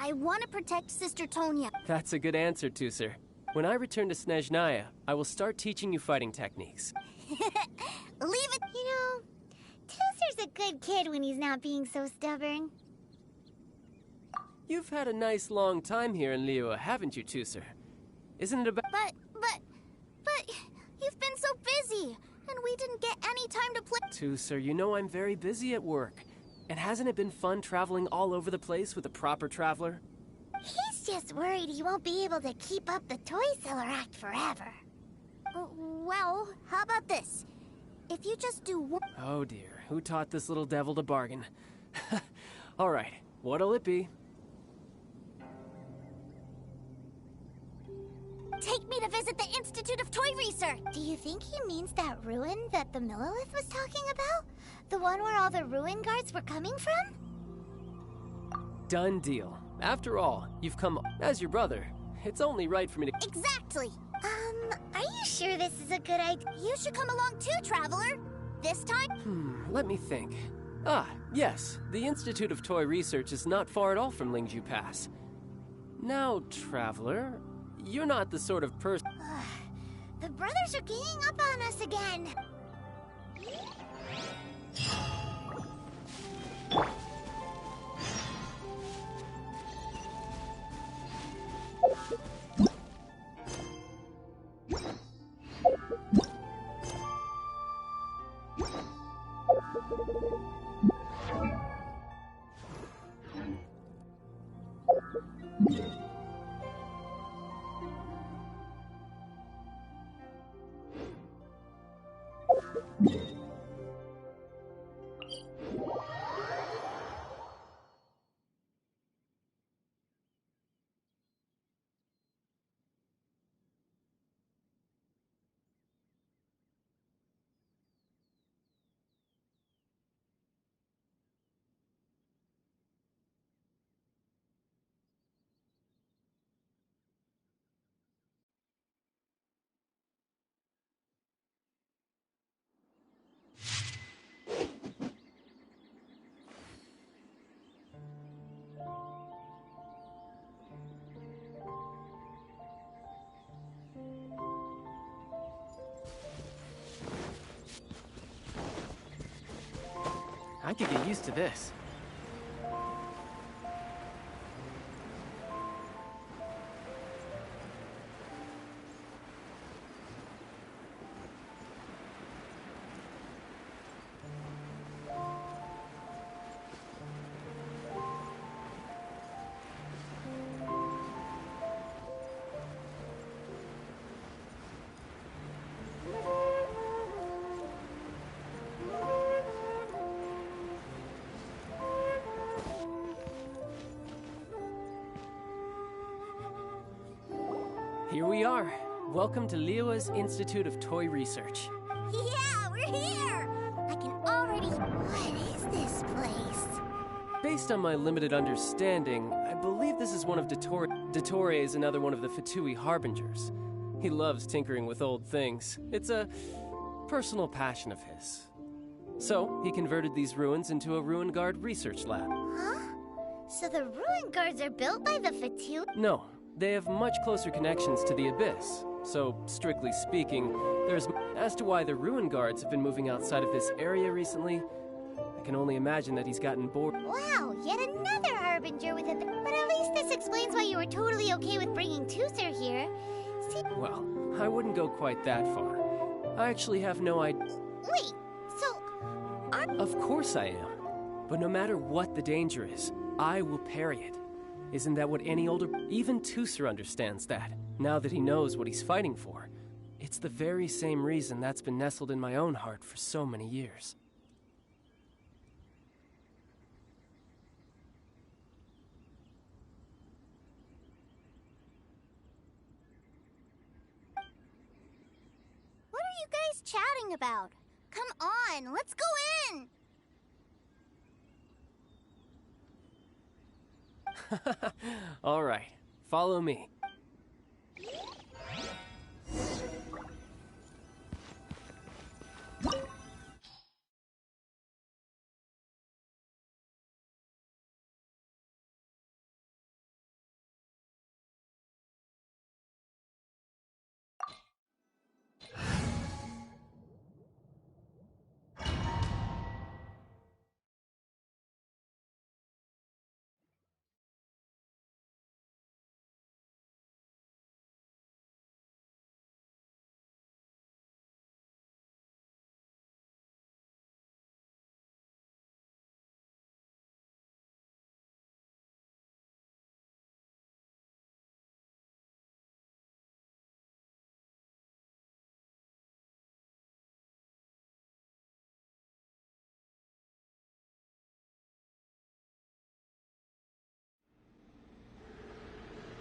I want to protect Sister Tonya. That's a good answer, Tusser. When I return to Snezhnaya, I will start teaching you fighting techniques. Leave it. You know, Tusser's a good kid when he's not being so stubborn. You've had a nice long time here in Liyue, haven't you, Tusser? Isn't it about— But, you've been so busy, and we didn't get any time to play. Tusser, you know I'm very busy at work. And hasn't it been fun traveling all over the place with a proper traveler? He's just worried he won't be able to keep up the toy seller act forever. Well, how about this? If you just do one— Oh dear, who taught this little devil to bargain? Alright, what'll it be? Take me to visit the Institute of Toy Research! Do you think he means that ruin that the Millilith was talking about? The one where all the ruin guards were coming from? Done deal. After all, you've come as your brother. It's only right for me to— Exactly! Are you sure this is a good idea? You should come along too, Traveler! This time? Let me think. Ah, yes. The Institute of Toy Research is not far at all from Lingju Pass. Now, Traveler, you're not the sort of person— The brothers are ganging up on us again. I could get used to this. Here we are. Welcome to Liyue's Institute of Toy Research. Yeah, we're here! I can already— What is this place? Based on my limited understanding, I believe this is one of Dottore is another one of the Fatui Harbingers. He loves tinkering with old things. It's a personal passion of his. So, he converted these ruins into a Ruin Guard research lab. Huh? So the ruin guards are built by the Fatui? No. They have much closer connections to the Abyss, so strictly speaking, there's— As to why the Ruin Guards have been moving outside of this area recently, I can only imagine that he's gotten bored. Wow, yet another Harbinger with a— But at least this explains why you were totally okay with bringing Tusser here. See— Well, I wouldn't go quite that far. I actually have no idea— Wait, so— Of course I am. But no matter what the danger is, I will parry it. Isn't that what any older... Even Tooser understands that, now that he knows what he's fighting for. It's the very same reason that's been nestled in my own heart for so many years. What are you guys chatting about? Come on, let's go in! All right, follow me.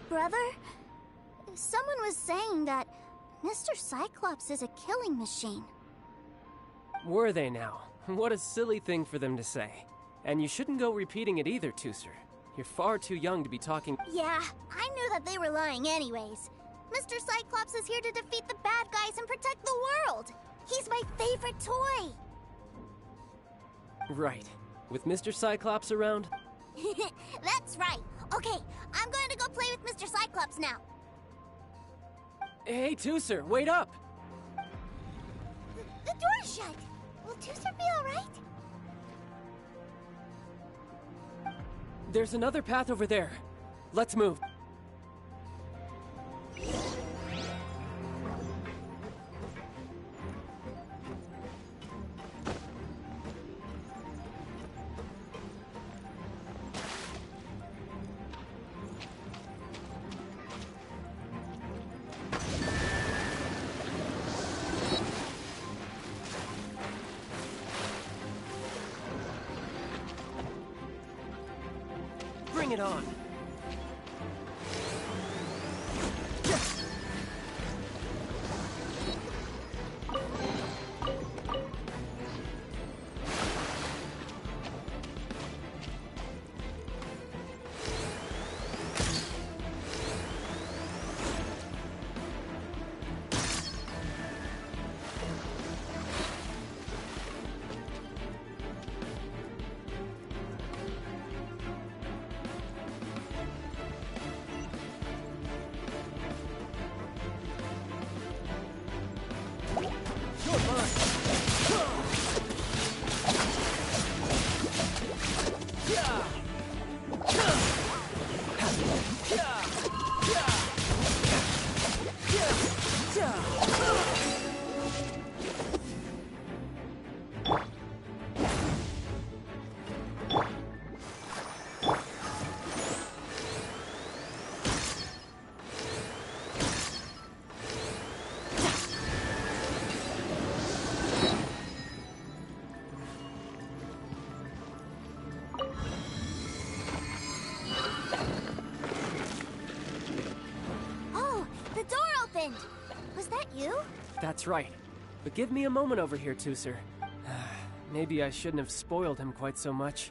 Brother, someone was saying that Mr. Cyclops is a killing machine. Were they now? What a silly thing for them to say. And you shouldn't go repeating it either, Tooser. You're far too young to be talking... Yeah, I knew that they were lying anyways. Mr. Cyclops is here to defeat the bad guys and protect the world. He's my favorite toy. Right. With Mr. Cyclops around? That's right. Okay, I'm going to go play with Mr. Cyclops now. Hey, Tooser, wait up! The door's shut. Will Tooser be alright? There's another path over there. Let's move. Bring it on. Was that you? That's right. But give me a moment over here, Tooser. Maybe I shouldn't have spoiled him quite so much.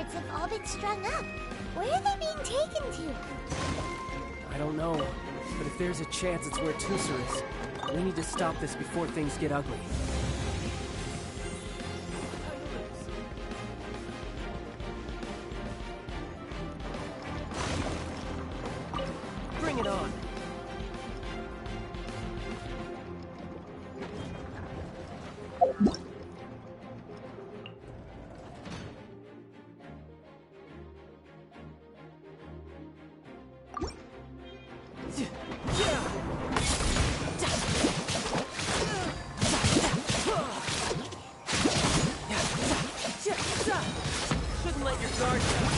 birds have all been strung up. Where are they being taken to? I don't know, but if there's a chance it's where Tusser is, we need to stop this before things get ugly. Bring it on! Shouldn't let your guard down.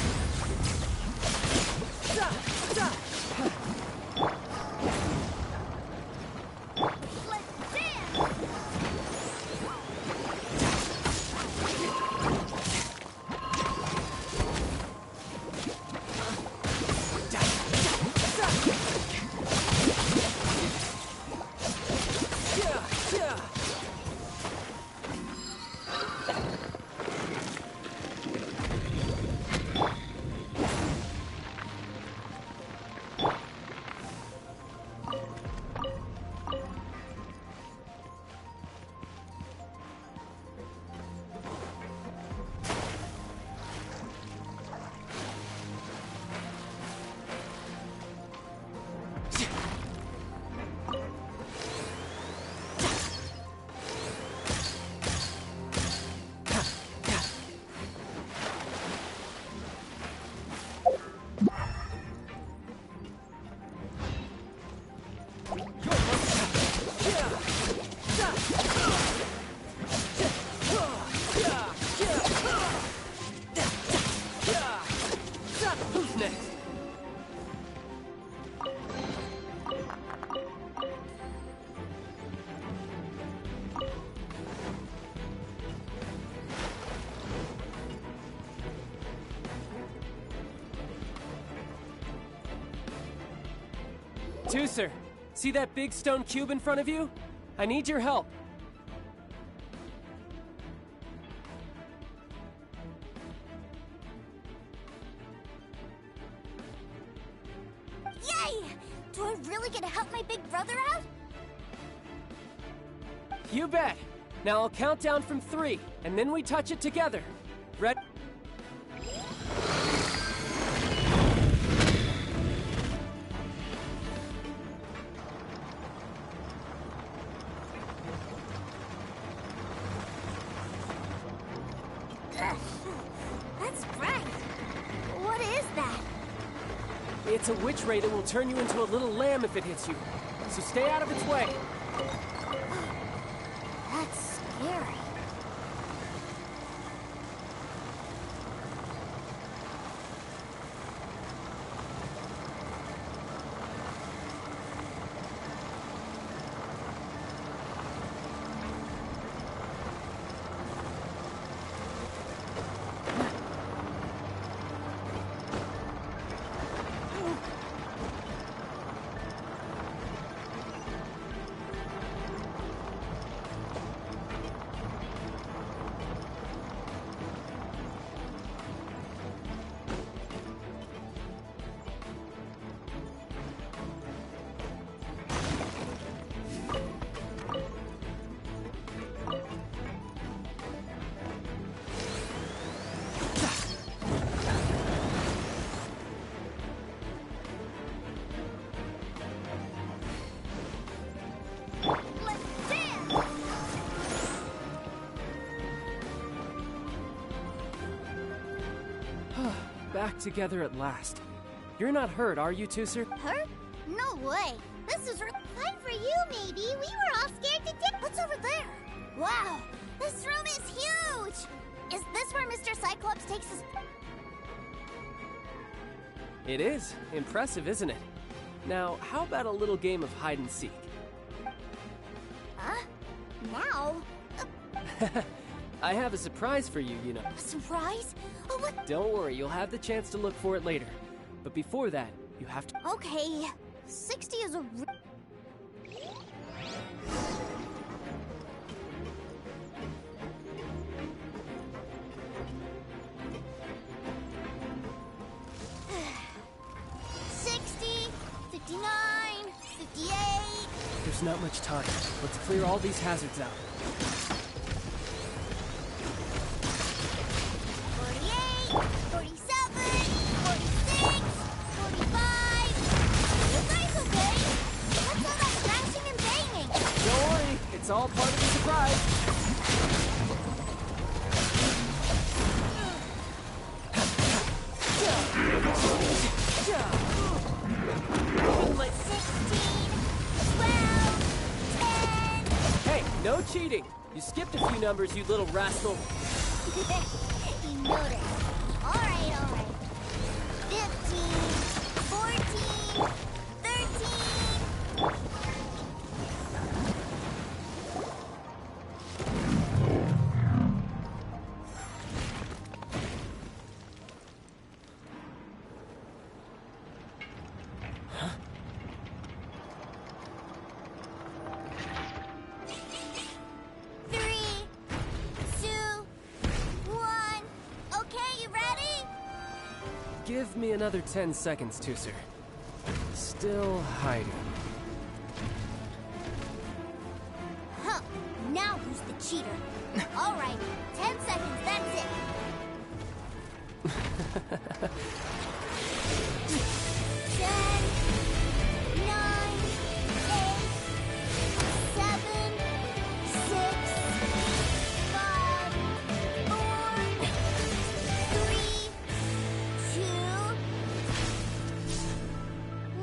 Who's next? Tusser, see that big stone cube in front of you? I need your help. Yay! Do I really get to help my big brother out? You bet. Now I'll count down from 3, and then we touch it together. Red. That's bright. What is that? It's a witch ray that will turn you into a little lamb if it hits you. So stay out of its way. That's scary. Back together at last. You're not hurt, are you, Tusser? Hurt? No way. This is fun for you, maybe. We were all scared to death. What's over there? Wow, this room is huge. Is this where Mr. Cyclops takes his... It is. Impressive, isn't it? Now, how about a little game of hide and seek? Huh? Now? I have a surprise for you, you know. A surprise? Oh, what? Don't worry, you'll have the chance to look for it later. But before that, you have to... Okay, 60 is a... There's not much time. Let's clear all these hazards out. 48, 47, 46, 45. You guys okay? What's all that crashing and banging? Don't worry, it's all part of the surprise. Hey, no cheating! You skipped a few numbers, you little rascal. You noticed. Alright. 15, 14, 13. Give me another 10 seconds, Tooser. Still hiding. Huh. Now who's the cheater? Alright, 10 seconds, that's it. 10, 9, 8, 7, 6, 5, 4, 3, 2,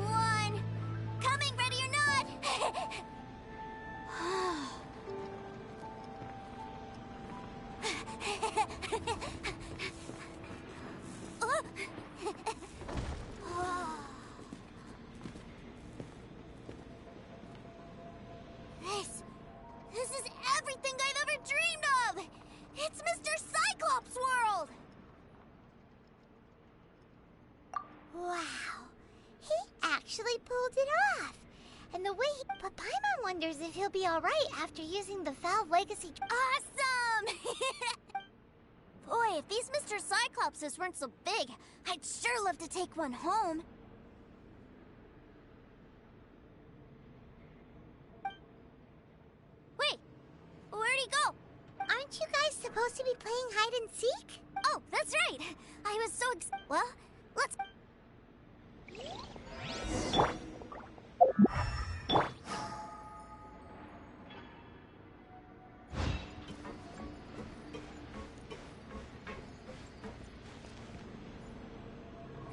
1. Coming, ready or not? This is everything I've ever dreamed of! It's Mr. Cyclops' world! Wow. He actually pulled it off. And the way But Paimon wonders if he'll be alright after using the Valve Legacy... Awesome! Boy, if these Mr. Cyclopses weren't so big, I'd sure love to take one home. Wait, where'd he go? Aren't you guys supposed to be playing hide and seek? Oh, that's right. I was so well, let's...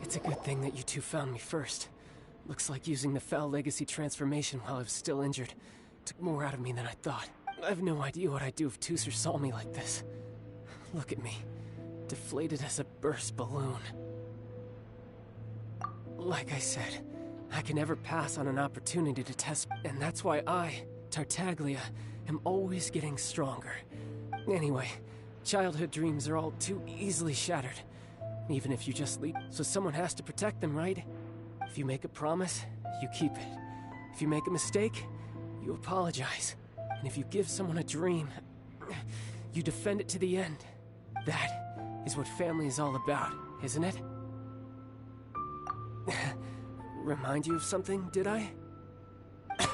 It's a good thing that you two found me first. Looks like using the Foul Legacy transformation while I was still injured took more out of me than I thought. I have no idea what I'd do if Tooser saw me like this. Look at me, deflated as a burst balloon. Like I said, I can never pass on an opportunity to test, and that's why I, Tartaglia, am always getting stronger. Anyway, childhood dreams are all too easily shattered. Even if you just leave, so someone has to protect them, right? If you make a promise, you keep it. If you make a mistake, you apologize. And if you give someone a dream, you defend it to the end. That is what family is all about, isn't it? Remind you of something, did I? Quit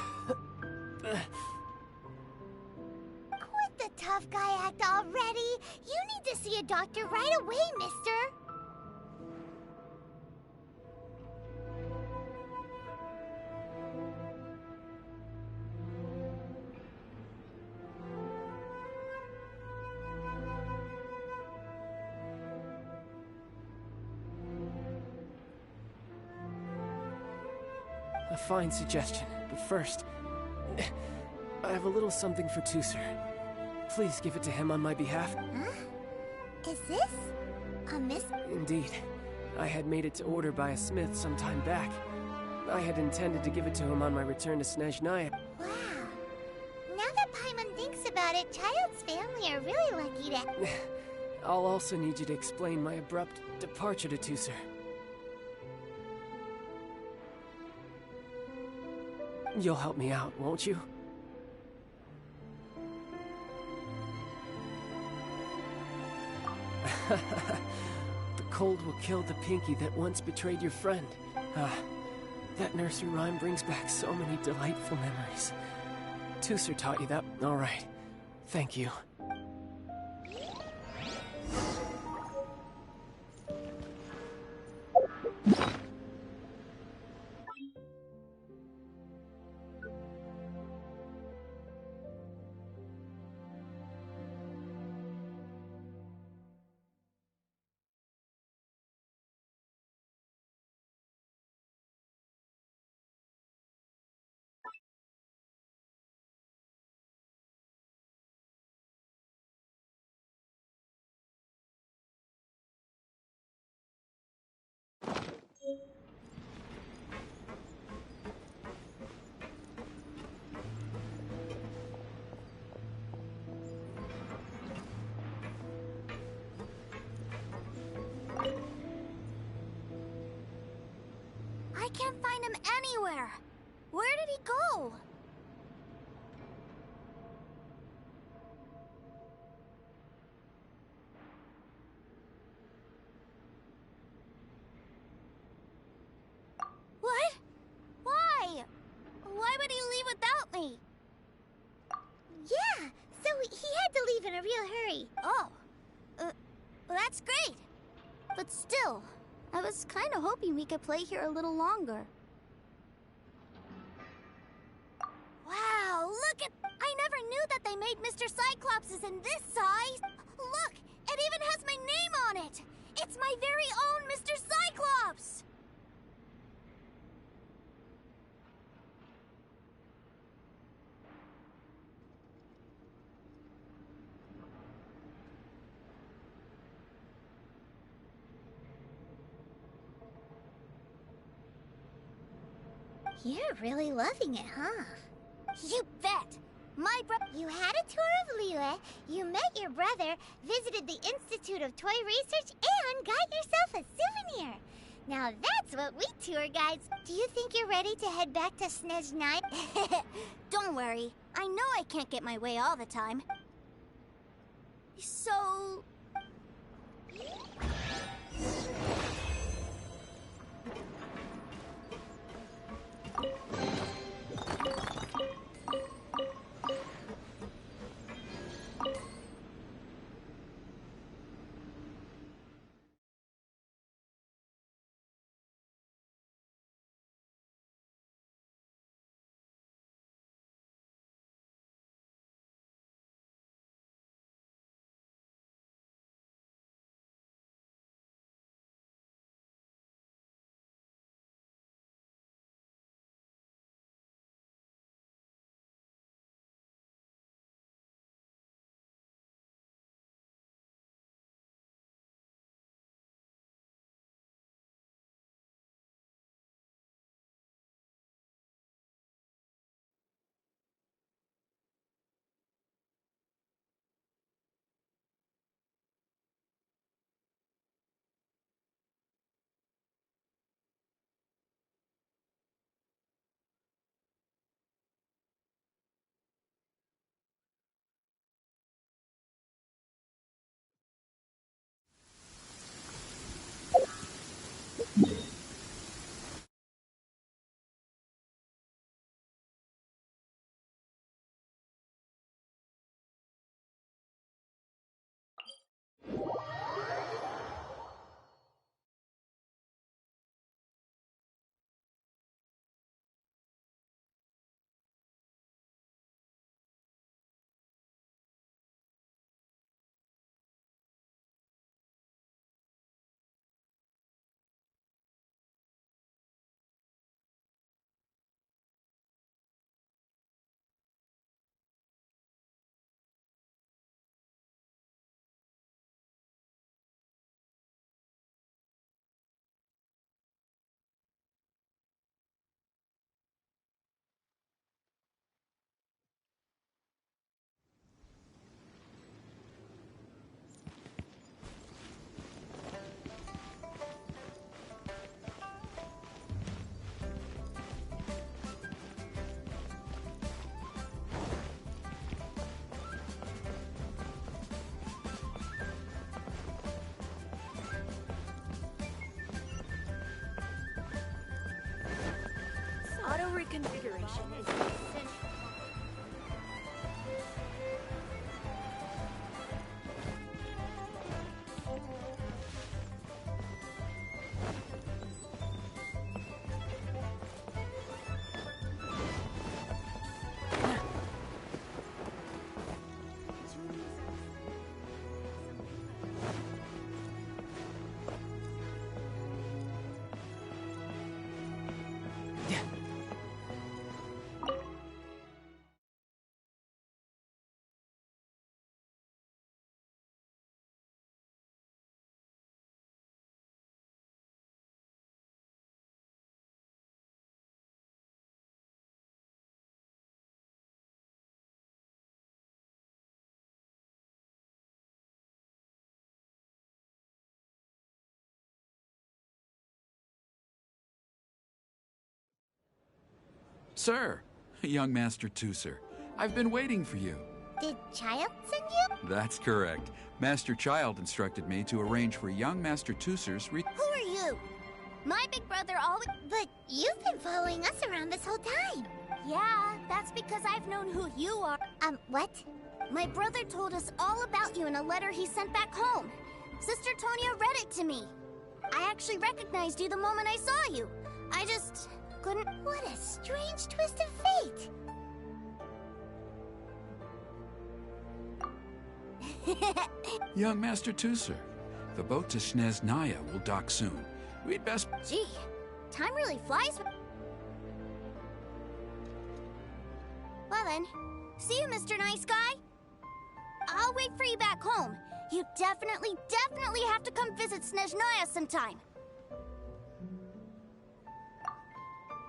the tough guy act already! You need to see a doctor right away, mister! A fine suggestion, but first, I have a little something for Tooser. Please give it to him on my behalf. Huh? Is this a miss? Indeed. I had made it to order by a smith some time back. I had intended to give it to him on my return to Snezhnaya. Wow. Now that Paimon thinks about it, Child's family are really lucky to... I'll also need you to explain my abrupt departure to Tooser. You'll help me out, won't you? The cold will kill the pinky that once betrayed your friend. Ah, that nursery rhyme brings back so many delightful memories. Tusser taught you that. All right. Thank you. I can't find him anywhere. Where did he go? What? Why? Why would he leave without me? Yeah, so he had to leave in a real hurry. Oh. Well, that's great. But still, I was kind of hoping we could play here a little longer. Wow, look at... I never knew that they made Mr. Cyclopses in this size. Look, it even has my name on it. It's my very own Mr. Cyclops. You're really loving it, huh? You bet! You had a tour of Liyue, you met your brother, visited the Institute of Toy Research, and got yourself a souvenir! Now that's what we tour guides... Do you think you're ready to head back to Snezhnaya? Don't worry. I know I can't get my way all the time. So... Auto reconfiguration is essential. 「 Reconfiguration is essential. sir. Young Master Tooser. I've been waiting for you. Did Child send you? That's correct. Master Child instructed me to arrange for young Master Tooser's Who are you? My big brother always... But you've been following us around this whole time. Yeah, that's because I've known who you are. What? My brother told us all about you in a letter he sent back home. Sister Tonya read it to me. I actually recognized you the moment I saw you. I just couldn't... What a strange twist of fate. Young Master Tooser, the boat to Snezhnaya will dock soon. We'd best... Gee, time really flies. Well then, see you, Mr. Nice Guy. I'll wait for you back home. You definitely have to come visit Snezhnaya sometime.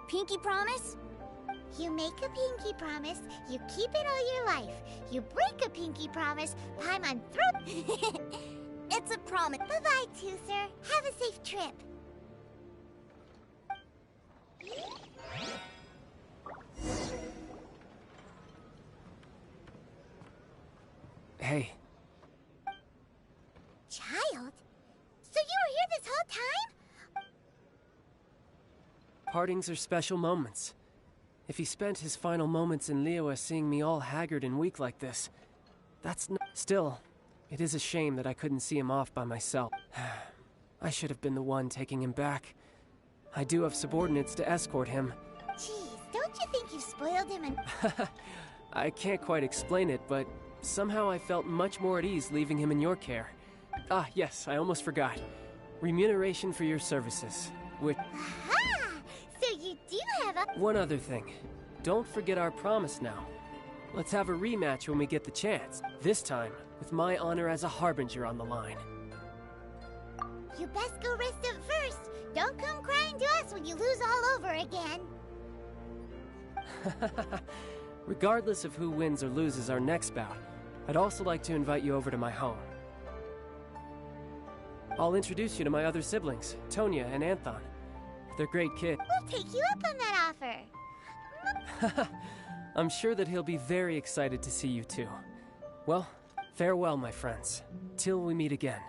Pinky promise? You make a pinky promise, you keep it all your life. You break a pinky promise, Paimon throw... It's a promise. Bye-bye, Tooser. Have a safe trip. Hey. Child? So you were here this whole time? Partings are special moments. If he spent his final moments in Liyue seeing me all haggard and weak like this, that's Still, it is a shame that I couldn't see him off by myself. I should have been the one taking him back. I do have subordinates to escort him. Jeez, don't you think you've spoiled him and... I can't quite explain it, but somehow I felt much more at ease leaving him in your care. Ah, yes, I almost forgot. Remuneration for your services, which... Aha! So you do have a... One other thing. Don't forget our promise now. Let's have a rematch when we get the chance. This time, with my honor as a harbinger on the line. You best go rest up first. Don't come crying to us when you lose all over again. Regardless of who wins or loses our next bout, I'd also like to invite you over to my home. I'll introduce you to my other siblings, Tonya and Anthon. They're great kids. We'll take you up on that offer. I'm sure that he'll be very excited to see you too. Well, farewell, my friends. Till we meet again.